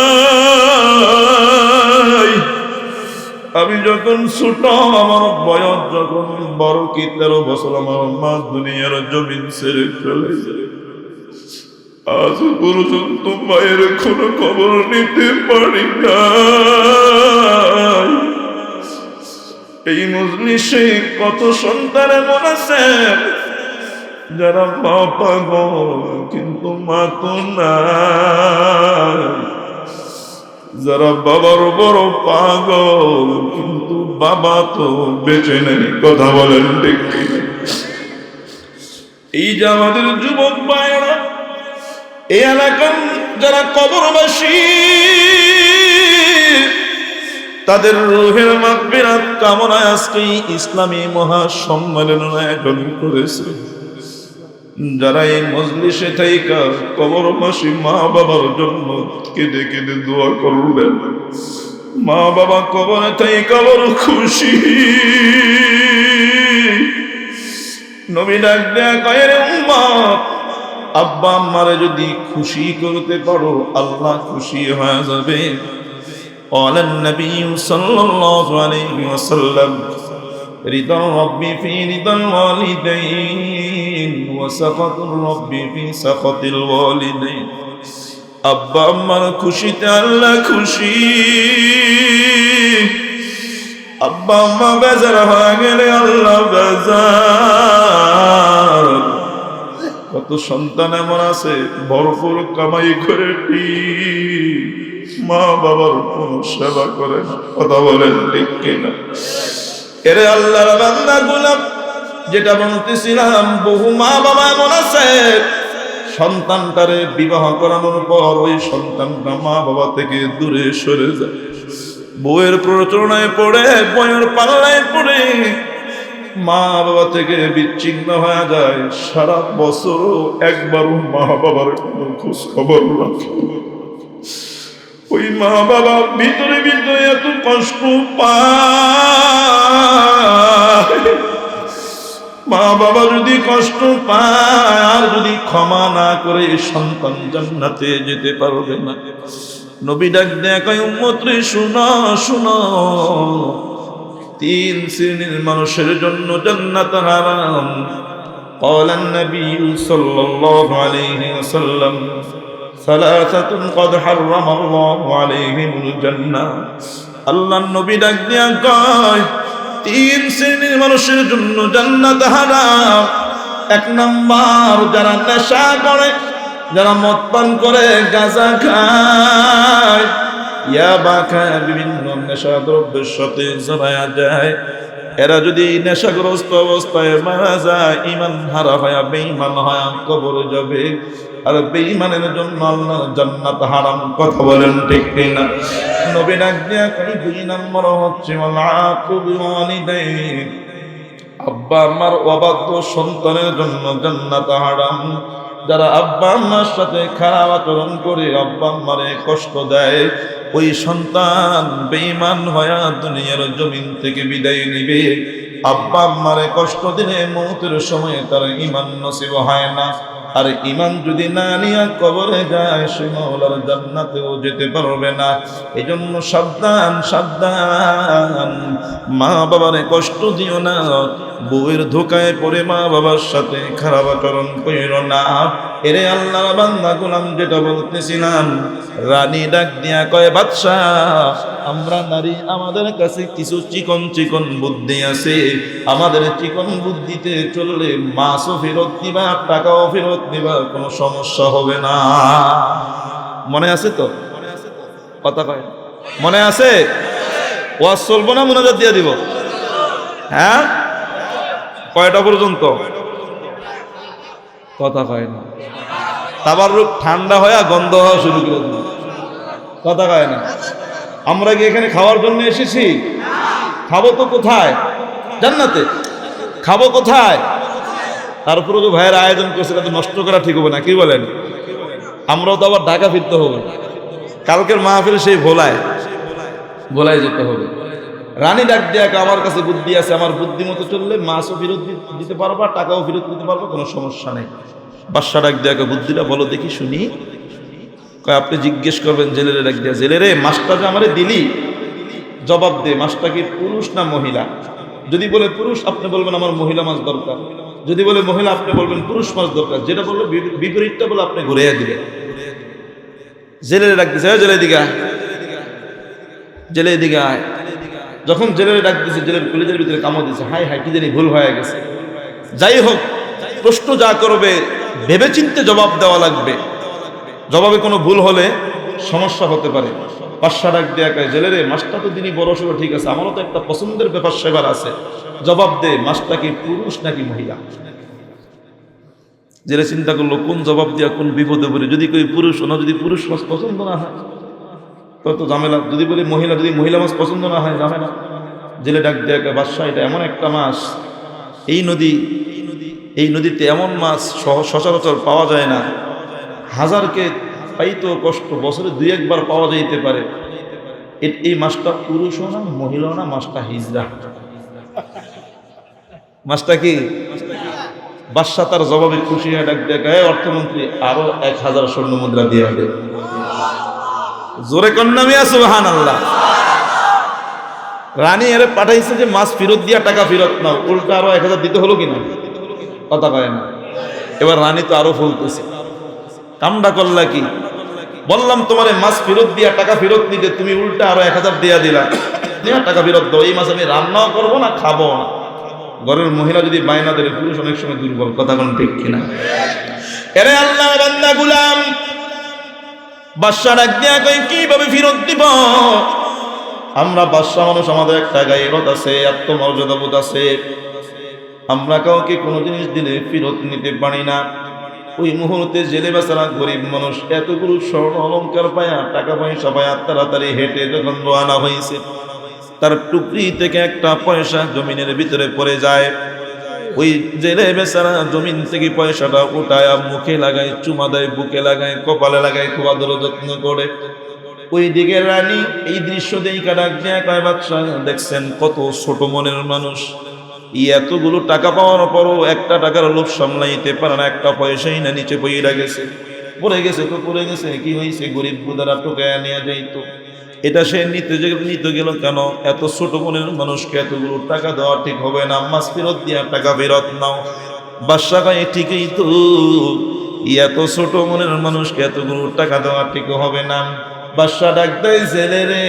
আমি যখন ছোট, আমার বয়স যখন 12 কি 13 বছর, আমার মা দুনিয়ার জমিন ছেড়ে চলে যায়। আজ পর্যন্ত মায়ের কোনো খবর নিতে পারি না। এই মজলিসে কত সন্তান এমন আছে যারা মা পাগল কিন্তু মা তো নাই, যারা বাবার বড় পাগল কিন্তু বাবা তো বেঁচে নেই। কথা বলেন ঠিক কিনা? এই যে আমাদের যুবক ভাইয়েরা, এই এলাকার যারা কবরবাসী, তাদের রূহের মাগফিরাত কামনায় আজকে ইসলামী মহাসম্মেলন আয়োজন করেছে। যারা এই মজলিসে থাইকা কবরবাসী মা বাবার জন্য কেঁদে কেঁদে দোয়া করলেন, মা বাবা কবরে থাইকা বড় খুশি। নবী ডাক দেয়া কয়, রে উম্মত, আব্বা আম্মারে যদি খুশি করতে পারো আল্লাহ খুশি হয়ে যাবে। قال النبي صلى الله عليه وسلم رضا الرب في رضا الوالدين وسخط الرب في سخط الوالدين। আব্বা আম্মার খুশিতে আল্লাহ খুশি, আব্বা আম্মা বেজার হয়ে গেলে আল্লাহ বেজার। কত সন্তান এমন আছে ভরপুর কামাই করে মা বাবার কোন সেবা করে না। কথা বলেন ঠিক কিনা? এরে আল্লাহর বান্দা গুলাম, যেটা বলতেছিলাম, বহু মা বাবা এমন আছে সন্তানটারে বিবাহ করানোর পর ওই সন্তানটা মা বাবা থেকে দূরে সরে যায়, বউয়ের প্ররোচনায় পড়ে, বউয়ের পাল্লায় পড়ে মা বাবা থেকে বিচ্ছিন্ন হয়ে যায়। সারা বছরও একবারও মা বাবার কোনো খোঁজ খবর রাখে। ওই মা বাবা ভিতরে ভিতরে এত কষ্ট পায়। মা বাবা যদি কষ্ট পায় আর যদি ক্ষমা না করে সন্তান জান্নাতে যেতে পারবে না। নবী ডাক দেয়া কয়, উম্মত রে শুনো শুনো, তিন শ্রেণীর মানুষের জন্য জান্নাত হারাম। قال النبي صلى الله عليه وسلم ثلاثة قد حرم الله عليهم الجنة। আল্লাহর নবী ডাক দিয়া কয়, তিন শ্রেণীর মানুষের জন্য জান্নাত হারাম। এক নাম্বার, যারা নেশা করে, যারা মদ পান করে, গাঁজা খায়, ইয়াবা খায়, বিভিন্ন নেশা দ্রব্যের সাথে জড়ায়া যায়, এরা যদি নেশাগ্রস্ত অবস্থায় মারা যায়, ঈমান হারা হয়ে বেঈমান হয়ে কবরে যাবে। আর বেঈমানের জন্য আল্লাহর জান্নাত হারাম। কথা বলেন ঠিক কিনা? নবী ডাক দিয়া কই, দুই নম্বর হচ্ছে ওয়ালিদাইন, আব্বা আম্মার অবাধ্য সন্তানের জন্য জান্নাত হারাম। যারা আব্বা আম্মার সাথে খারাপ আচরণ করে আব্বা আম্মারে কষ্ট দেয়, ওই সন্তান বেঈমান হয়ে দুনিয়ার জমিন থেকে বিদায় নিবে। আব্বা আম্মারে কষ্ট দিলে মৌতের সময় তার ঈমান নসিব হয় না। আর ঈমান যদি না নিয়ে কবরে যায়, সে মাওলার জান্নাতেও যেতে পারবে না। এই জন্য সাবধান সাবধান, মা বাবারে কষ্ট দিও না, বউয়ের ধোকায় পড়ে মা বাবার সাথে খারাপ আচরণ কইরো না। এরে আল্লাহর বান্দা গোলাম, যেটা বলতেছিলাম, রানী ডাক দিয়া কয়, বাদশা, আমরা নারী, আমাদের কাছে কিছু চিকন চিকন বুদ্ধি আছে। আমাদের চিকন বুদ্ধিতে চললে মাছও ফেরত দিবা, টাকাও ফেরত দিবা, কোনো সমস্যা হবে না। মনে আছে তো? কথা কয় মনে আছে? ওয়াজ চলবো না মুনাজাত দিয়ে দিব? হ্যাঁ, কয়টা পর্যন্ত? কথা কয় না। তাবাররুক ঠান্ডা হয়ে গন্ধ হওয়া শুরু করে দিল। কথা কয় না। আমরা কি এখানে খাওয়ার জন্য এসেছি? খাবো তো কোথায়? জান্নাতে। খাবো কোথায়? তারপরে তো ভাইয়ের আয়োজন করছে, এটা তো নষ্ট করা ঠিক হবে না, কি বলেন? আমরাও তো আবার ঢাকা ফিরতে হবে, কালকের মাহফিল সেই ভোলায় যেতে হবে। রানী ডাক দেয়া, আমার কাছে বুদ্ধি আছে, আমার বুদ্ধি মতো চললে মাছও ফেরত দিতে পারবা, টাকাও ফেরত দিতে পারবো, কোনো সমস্যা নেই। বাদশা ডাক দেয়া, বুদ্ধিটা বলো দেখি শুনি। কয়, আপনি জিজ্ঞেস করবেন জেলেরে ডাক দেয়া, জেলেরে, মাছটা যে আমারে দিলি, জবাব দে, মাছটা কি পুরুষ না মহিলা? যদি বলে পুরুষ, আপনি বলবেন আমার মহিলা মাছ দরকার। যদি বলে মহিলা, আপনি বলবেন পুরুষ মাছ দরকার। যেটা বলবে বিপরীতটা বলে আপনি ঘুরাইয়া দিবেন। জেলেরে ডাক দিছে, জেলে দিঘা, জেলে দিঘা। যখন জেলেরে ডাক দিছে, জেলের কলেজের ভিতরে কামড় দিছে, হাই হাই, কি জানি ভুল হয়ে গেছে। যাই হোক, প্রশ্ন যা করবে ভেবেচিন্তে জবাব দেওয়া লাগবে। জবাবে কোনো ভুল হলে সমস্যা হতে পারে। বাদশা ডাক দেয়া কয়, জেলে রে, মাছটা তো দিনই বড় সড়ো ঠিক আছে, আমারও তো একটা পছন্দের ব্যাপার সেবার আছে, জবাব দে, মাছটা কি পুরুষ নাকি মহিলা? জেলে চিন্তা করলো কোন জবাব দিয়া কোন বিপদে পড়ে, যদি কই পুরুষ, না যদি পুরুষ মাছ পছন্দ না হয় তো ঝামেলা, যদি বলি মহিলা, যদি মহিলা মাছ পছন্দ না হয় ঝামেলা। জেলে ডাক দেয়া কয়, বাদশা এটা এমন একটা মাছ, এই নদীতে এমন মাছ সচরাচর পাওয়া যায় না, হাজারকে পাইতো কষ্ট, বছরে 2-1 বার পাওয়া যাইতে পারে। এই মাছটা পুরুষও না মহিলাও না, মাছটা হিজড়া। মাছটা কি? বাদশা তার জবাবে খুশি হয়ে ডাক দেয়, অর্থমন্ত্রী আরো 1000 স্বর্ণ মুদ্রা দিয়ে হবে। জোরে কন্যা মিয়া সুবহানাল্লাহ। রানী এর পাঠাইছে যে মাছ ফেরত দিয়া টাকা ফেরত নাও, উল্টা আরো 1000 দিতে হলো কিনা? কথা কয় না। এবার রানী তো আরো ফুলতেছে, কামডা করলা কি? বললাম তোমারে মাছ ফেরত দিয়া টাকা ফেরত নিতে, তুমি উল্টা আরো 1000 দিয়া দিলা, টাকা ফেরত দাও, এই মাছ আমি রান্নাও করবো না, খাবো না। ঘরের মহিলা যদি বায়না দেয়, পুরুষ অনেক সময় দুর্বল, কথা কোন ঠিক কিনা? এরে আল্লাহ বান্দা গুলাম, বাদশা ডাক দিয়া কই কিভাবে ফেরত দিব? আমরা বাদশা মানুষ, আমাদের একটা গায়রত আছে, আত্মমর্যাদা বোধ আছে, আমরা কাউকে কোনো জিনিস দিলে ফেরত নিতে পারি না। ওই মুহূর্তে জেলে বেচারা গরিব মানুষ এতগুলো স্বর্ণ অলঙ্কার পায়া, টাকা পয়সা পায়া, তাড়াতাড়ি হেঁটে যখন রওনা হয়েছে, তার টুকরি থেকে একটা পয়সা জমিনের ভিতরে পড়ে যায়। ওই জেলে বেচারা জমিন থেকে পয়সাটা উঠায় মুখে লাগায়, চুমা দেয়, বুকে লাগায়, কপালে লাগায়, খুব আদর যত্ন করে। ওই দিকে রানী এই দৃশ্য দেখে ডাক দেয়া কয়, বাদশা দেখছেন কত ছোট মনের মানুষ, এতগুলো টাকা পাওয়ার পরও একটা টাকার লোভ সামলাইতে পারে না, একটা পয়সাই না নিচে পড়ে গেছে। পড়ে গেছে তো পড়ে গেছে, কি হয়েছে? গরিব বুদারা টোকায় নিয়ে যাইতো, এটা সে নিতে গেল কেন? এত ছোট মনের মানুষকে এতগুলো টাকা দেওয়া ঠিক হবে না, মাছ ফেরত দিয়া টাকা ফেরত নাও। বাদশা কয়, ঠিকই তো, এত ছোট মনের মানুষকে এতগুলো টাকা দেওয়া ঠিক হবে না। বাদশা ডাক দেয়, জেলে রে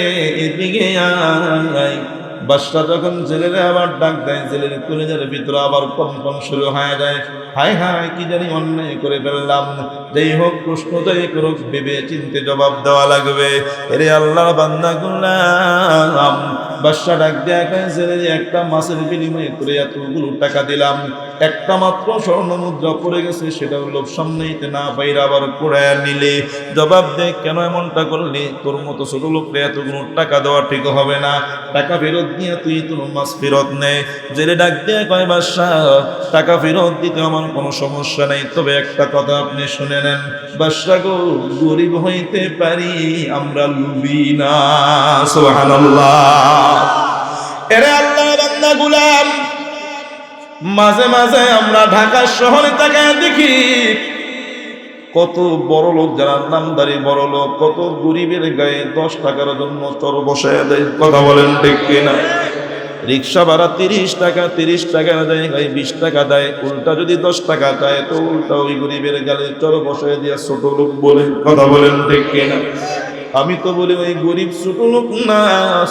এদিকে আয়। বাদশা যখন জেলেরে আবার ডাক দেয়, জেলের কলিজার ভিতরে আবার কম্পন শুরু হয়ে যায়। হায় হায়, কি জানি অন্যায় করে ফেললাম। যেই হোক, প্রশ্ন যাই করুক, ভেবে চিনতে জবাব দেওয়া লাগবে। এরে আল্লাহ বান্দা গুলাম, বাদশা ডাক দেয়া কয়, জেলের একটা মাছের বিনিময়ে করে এতগুলো টাকা দিলাম, একটা মাত্র স্বর্ণ মুদ্রা পড়ে গেছে, সেটা লোভ সামনেইতে না পাইরা আবার কুড়ায় নিলে। জবাব দে, কেন এমনটা করলি? তোর মতো ছোট লোককে এতগুলো টাকা দেওয়া ঠিক হবে না, টাকা ফেরত নিয়ে তুই তোর মাছ ফেরত নে। জেলে ডাক দেয়া কয়, বাদশা টাকা ফেরত দিতে আমার কোনো সমস্যা নেই, তবে একটা কথা আপনি শুনে নেন। বাদশা গো, গরিব হইতে পারি, আমরা লুবি না। সুবহানাল্লাহ। এরে আল্লাহ বান্দা গুলাম, মাঝে মাঝে আমরা ঢাকা শহরে তাকায় দেখি কত বড় লোক, যারা নামদারি বড় লোক, কত গরিবের গায়ে 10 টাকার জন্য চর বসায় দেয়। কথা বলেন ঠিক কিনা? রিক্সা ভাড়া 30 টাকা, 30 টাকার জায়গায় 20 টাকা দেয়। উল্টা যদি 10 টাকা দেয়, তো উল্টা ওই গরিবের গালে চর বসায় দিয়া ছোট লোক বলে। কথা বলেন ঠিক কিনা? আমি তো বলি, ওই গরিব ছোট লোক না,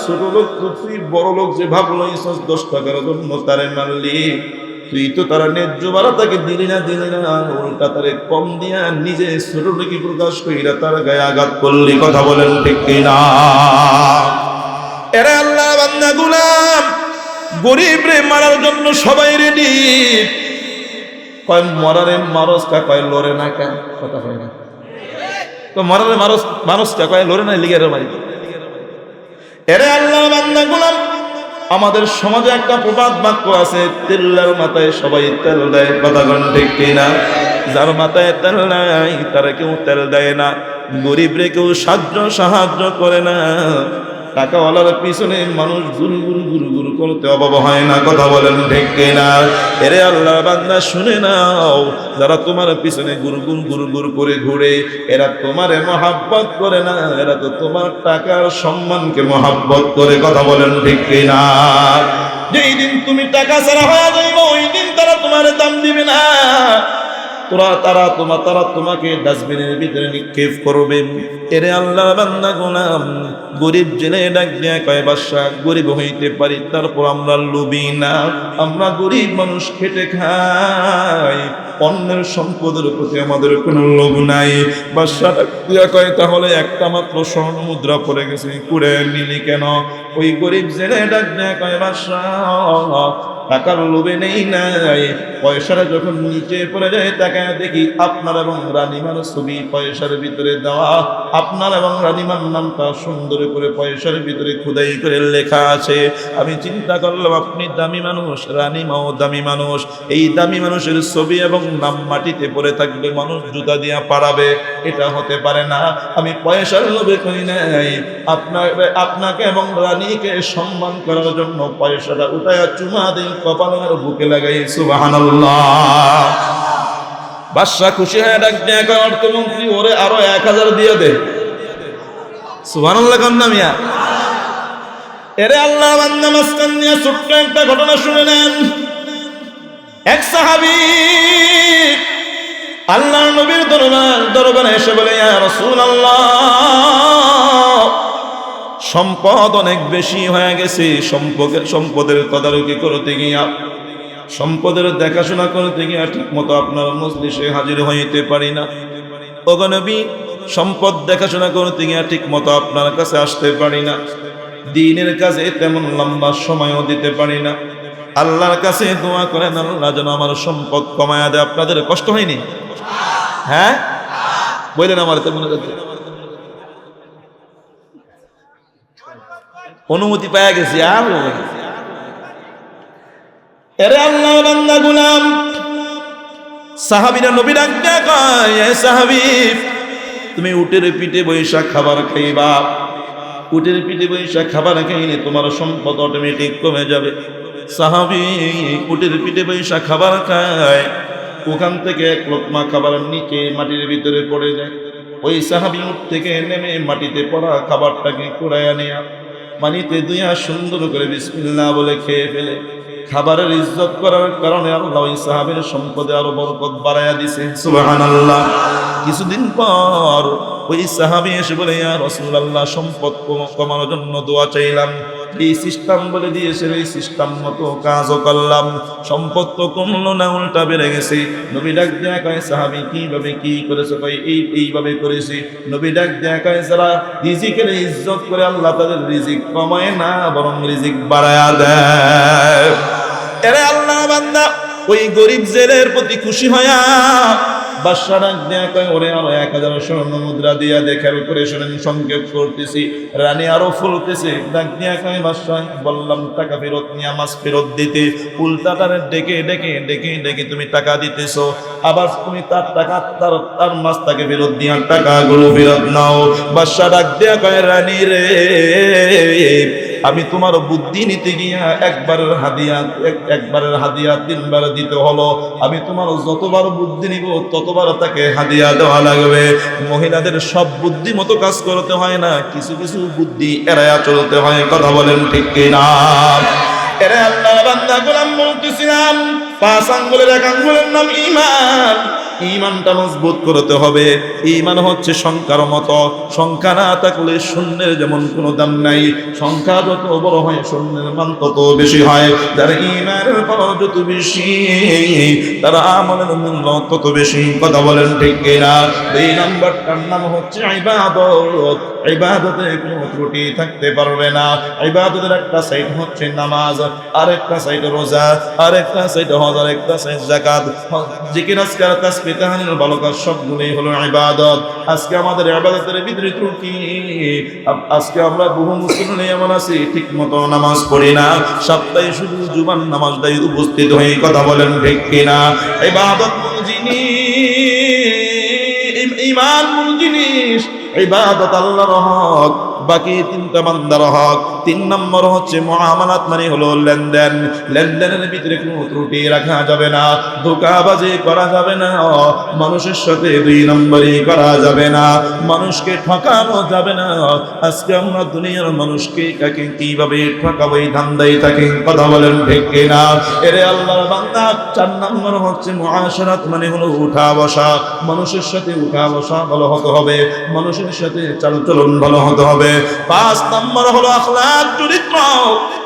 ছোট লোক তো তুই, বড় লোক যে ভাবলো 10 টাকার জন্য তারে মারলি, তুই তো তারা ন্যায্য ভাড়া তাকে দিলি না, উল্টা তারে কম দিয়া নিজে ছোট লোকই প্রকাশ কইরা তার গায়ে আঘাত করলি। কথা বলেন ঠিক কিনা? এরা আল্লাহ বান্দা গুলাম, গরিব রে মারার জন্য সবাই রেডি। কয় মরারে মারস কা, কয় লড়ে না কা। কথা হয় না তো, মরারে মানুষ কা, কয় লড়ে না লিগের মারি। এরে আল্লাহ বান্দা গুলাম, আমাদের সমাজে একটা প্রবাদ বাক্য আছে, তেলের মাথায় সবাই তেল দেয়। কথা কোন ঠিক কিনা? যার মাথায় তেল নাই তারা কেউ তেল দেয় না, গরিব রে কেউ সাহায্য করে না, টাকাওয়ালার পিছনে মানুষ গুরু গুরু গুরু গুরু করতে অভাব হয় না। কথা বলেন ঠিক কিনা? এরে আল্লাহ বান্দা শুনে নাও, যারা তোমার পিছনে গুরু গুরু গুরু গুরু করে ঘুরে, এরা তোমারে মহাব্বত করে না, এরা তো তোমার টাকার সম্মানকে মহাব্বত করে। কথা বলেন ঠিক কিনা? যেই দিন তুমি টাকা ছাড়া হয়ে যাইব, ওই দিন তারা তোমার দাম দিবে না। তারা তোমাকে ডাস্টবিনের ভিতরে নিক্ষেপ করবে। এরে আল্লাহর বান্দা গোলাম, গরিব জেলে ডাক দিয়া কয় বাদশা, গরিব হইতে পারি তারপর আমরা লোভী না, আমরা গরিব মানুষ, খেটে খাই, অন্যের সম্পদের প্রতি আমাদের কোনো লোভ নাই। বাদশা ডাক দিয়া কয় তাহলে একটা মাত্র স্বর্ণ মুদ্রা পড়ে গেছে, কুড়ে নিলি কেন? ওই গরিব জেলে ডাক দিয়া কয় বাদশা, টাকার লোভে নেই নাই, পয়সাটা যখন নিচে পড়ে যায় তাকায় দেখি আপনার এবং রানীমার ছবি পয়সার ভিতরে দেওয়া, আপনার এবং রানীমার নামটা সুন্দর করে পয়সার ভিতরে খোদাই করে লেখা আছে। আমি চিন্তা করলাম আপনি দামি মানুষ, রানীমাও দামি মানুষ, এই দামি মানুষের ছবি এবং নাম মাটিতে পড়ে থাকবে, মানুষ জুতা দিয়া পাড়াবে, এটা হতে পারে না। আমি পয়সার লোভে করি নাই, আপনাকে এবং রানীকে সম্মান করার জন্য পয়সাটা উঠায়া চুমা দিই কপালের বুকে লাগাই। সুবহানাল্লাহ। বাদশা খুশি হয়ে ডাক দিয়ে কয় অর্থমন্ত্রী, ওরে আরো 1000 দিয়ে দে। সুবহানাল্লাহ কান্না মিয়া। এরে আল্লাহ বান্দা, মাসকান নিয়ে ছোট্ট একটা ঘটনা শুনে নেন। এক সাহাবী আল্লাহর নবীর দরবারে এসে বলে, ইয়া রাসূলুল্লাহ, সম্পদ অনেক বেশি হয়ে গেছে, সম্পদের তদারকি করতে গিয়া, সম্পদের দেখাশোনা করতে গিয়া ঠিক মতো আপনার মজলিসে হাজির হইতে পারি না। ওগো নবী, সম্পদ দেখাশোনা করতে গিয়া ঠিক মতো আপনার কাছে আসতে পারি না, দ্বীনের কাজে তেমন লম্বা সময়ও দিতে পারি না। আল্লাহর কাছে দোয়া করেন আল্লাহ যেন আমার সম্পদ কমায়া দেয়। আপনাদের কষ্ট হয়নি? হ্যাঁ বললেন, আমার তো মনে করছে অনুমতি পাওয়া গেছি। আর এরে আল্লাহ বান্দা গোলাম, সাহাবীরা নবী ডাক দিয়া কয়, এ সাহাবী, তুমি উটের পিঠে বৈশা খাবার খাইবা, উটের পিঠে বৈশা খাবার খাইলে তোমার সম্পদ অটোমেটিক কমে যাবে। সাহাবী উটের পিঠে বৈশা খাবার খায়, ওখান থেকে এক লোকমা খাবার নিচে মাটির ভিতরে পড়ে যায়। ওই সাহাবী উট থেকে নেমে মাটিতে পড়া খাবারটাকে কুড়াইয়া নেয়া পানিতে দুইয়া সুন্দর করে বিসমিল্লাহ বলে খেয়ে ফেলে। খাবারের ইজ্জত করার কারণে আল্লাহ ওই সাহাবীর সম্পদে আরো বরকত বাড়াইয়া দিছে। সুবহানাল্লাহ। কিছুদিন পর ওই সাহাবী এসে বলে, ইয়া রাসূলুল্লাহ, সম্পদ কমানোর জন্য দোয়া চাইলাম, এই সিস্টেম বলে দিয়েছে, এই সিস্টেম মতো কাজও করলাম, সম্পদ তো কমলো না, উল্টা বেড়ে গেছে। নবী ডাক দেয়া কয়, সাহাবী কিভাবে কি করেছে? কয় এইভাবে করেছি। নবী ডাক দেয়া কয়, যারা রিজিকের ইজ্জত করে আল্লাহ তাদের রিজিক কমায় না, বরং রিজিক বাড়ায়া দেয়। এরে আল্লাহ বান্দা, ওই গরিব জেলের প্রতি খুশি হয়া বাদশা ডাক দেয়া কয়, ওরে আরো 1000 স্বর্ণ মুদ্রা দিয়া দে। খেয়াল করে শোনেন, সংক্ষেপ করতেছি। রানী আরো ফুলতেছে, ডাক দেয়া কয়, বাদশা বললাম টাকা ফেরত নিয়ে মাছ ফেরত দিতে, উল্টাটারে ডেকে ডেকে ডেকে ডেকে তুমি টাকা দিতেছো, আবার তুমি তার টাকা তার মাছ তাকে ফেরত দিয়া টাকাগুলো ফেরত নাও। বাদশা ডাক দেয়া কয়, রানী রে, আমি তোমার বুদ্ধি নিতে গিয়া একবারের হাদিয়া 3 বার দিতে হলো। আমি তোমার যতবার বুদ্ধি নিব ততবার তাকে হাদিয়া দেওয়া লাগবে। মহিলাদের সব বুদ্ধি মতো কাজ করতে হয় না, কিছু কিছু বুদ্ধি এড়ায়া চলতে হয়। কথা বলেন ঠিক কিনা? এরে আল্লাহর বান্দা গোলাম, বলতেছিলাম 5 আঙ্গুলের 1 আঙ্গুলের নাম ঈমান। ঈমানটা মজবুত করতে হবে। ঈমান হচ্ছে সংখ্যার মতো, সংখ্যা না থাকলে শূন্যের যেমন কোনো দাম নাই। সংখ্যা যত বড় হয় শূন্যের মান তত বেশি হয়। যার ঈমানের পাওয়ার যত বেশি, তার আমলের মূল্য তত বেশি। কথা বলেন ঠিক কিনা? 2 নাম্বারটার নাম হচ্ছে ইবাদত। ইবাদতে কোনো ত্রুটি থাকতে পারবে না। ইবাদতের একটা সাইড হচ্ছে নামাজ, আরেকটা সাইড রোজা, আরেকটা সাইড হজ, আরেকটা সাইড যাকাত। জিকির, আজকার, তাসবিহ, তাহলিল, ভালো কাজ সবগুলোই হলো ইবাদত। আজকে আমাদের ইবাদতের ভিতরে ত্রুটি। আজকে আমরা বহু মুসলিম এমন আছি ঠিক মতো নামাজ পড়ি না, সপ্তাহে শুধু জুমার নামাজটাই উপস্থিত হয়ে। কথা বলেন ঠিক কিনা? ইবাদত মূল জিনিস, ঈমান মূল জিনিস। ইবাদত আল্লাহর হক, বাকি তিনটা বান্দার হক। 3 নম্বর হচ্ছে মুআমালাত, মানে হলো লেনদেন। লেনদেনের ভিতরে কোনো ত্রুটি রাখা যাবে না, ধোঁকাবাজি করা যাবে না, মানুষের সাথে 2 নম্বরই করা যাবে না, মানুষকে ঠকানো যাবে না। আজকে আমরা দুনিয়ার মানুষকে কাকে কিভাবে ঠকাবো এই ধান্দাই থাকে, কথা বলেন ঠিক কিনা? এরে আল্লাহর বান্দা, 4 নম্বর হচ্ছে মুআশারাত, মানে হলো উঠা বসা। মানুষের সাথে উঠা বসা ভালো হতে হবে, মানুষের সাথে চালচলন ভালো হতে হবে। 5 নম্বর হলো আখলাক, চরিত্র।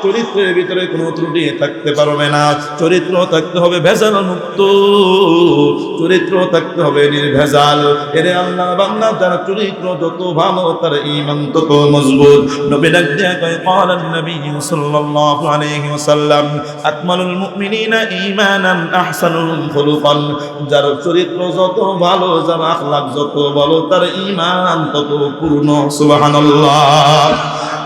চরিত্রের ভিতরে কোনো ত্রুটি থাকতে পারবে না, চরিত্র থাকতে হবে ভেজাল মুক্ত, চরিত্র থাকতে হবে নির্ভেজাল। এরে আল্লাহর বান্দা, যার চরিত্র যত ভালো তার ঈমান তত মজবুত। নবী ডাক দিয়া কয়, ক্বালান নবী সাল্লাল্লাহু আলাইহি ওয়াসাল্লাম, আকমালুল মুমিনিনা ঈমানান আহসানুহুম খুলুকান। যার চরিত্র যত ভালো, যার আখলাক যত ভালো, তার ঈমান তত পূর্ণ। সুবহানাল্লাহ।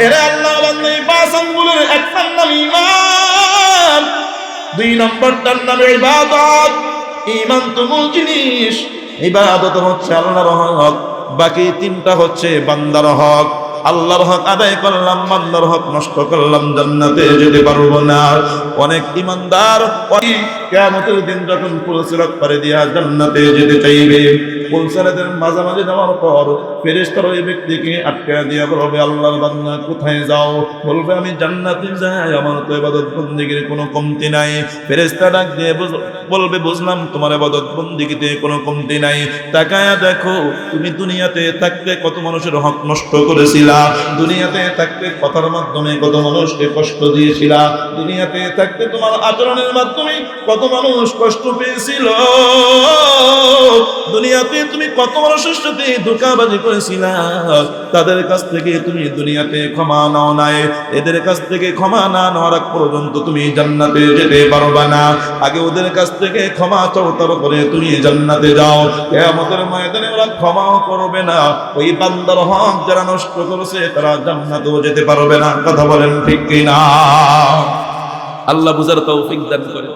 এরে আল্লাহর বান্দা, এই 5 আঙ্গুলের একটার নাম ঈমান, 2 নম্বরটার নাম ইবাদত। ঈমান তো মূল জিনিস, ইবাদত হচ্ছে আল্লাহর হক, বাকি 3টা হচ্ছে বান্দার হক। আল্লাহর হক আদায় করলাম, বান্দার হক নষ্ট করলাম, জান্নাতে যেতে পারবো না। অনেক ইমানদার কিয়ামতের দিন যখন পুলসিরাত পারে দিয়া জান্নাতে যেতে চাইবে, পুলসিরাতের মাঝামাঝি যাওয়ার পর ফেরেশতারা ওই ব্যক্তিকে আটকে দিয়া বলবে, আল্লাহর বান্দা কোথায় যাও? বলবে, আমি জান্নাতে যাই, আমার তো ইবাদত বন্দেগীর কোনো কমতি নাই। ফেরেশতা ডাক দিয়ে বলবে, বুঝলাম তোমার ইবাদত বন্দেগীতে কোনো কমতি নাই। তাকায়া দেখো, তুমি দুনিয়াতে থাকতে কত মানুষের হক নষ্ট করেছিলা, দুনিয়াতে থাকতে কথার মাধ্যমে কত মানুষকে কষ্ট দিয়েছিলা, দুনিয়াতে থাকতে তোমার আচরণের মাধ্যমে কত মানুষ কষ্ট পেয়েছিল, দুনিয়াতে তুমি কত মানুষের সাথে ধোঁকাবাজি করেছিলা, তাদের কাছ থেকে তুমি দুনিয়াতে ক্ষমা নাও নাই। এদের কাছ থেকে ক্ষমা না নেওয়ার আগ পর্যন্ত তুমি জান্নাতে যেতে পারবা না। আগে ওদের কাছ থেকে ক্ষমা চাও, তারপরে তুমি জান্নাতে যাও। কিয়ামতের ময়দানে ওরা ক্ষমাও করবে না। ওই বান্দার হক যারা নষ্ট করেছে তারা জান্নাতেও যেতে পারবে না। কথা বলেন ঠিক কিনা? আল্লাহ বুঝার তৌফিক দান করে।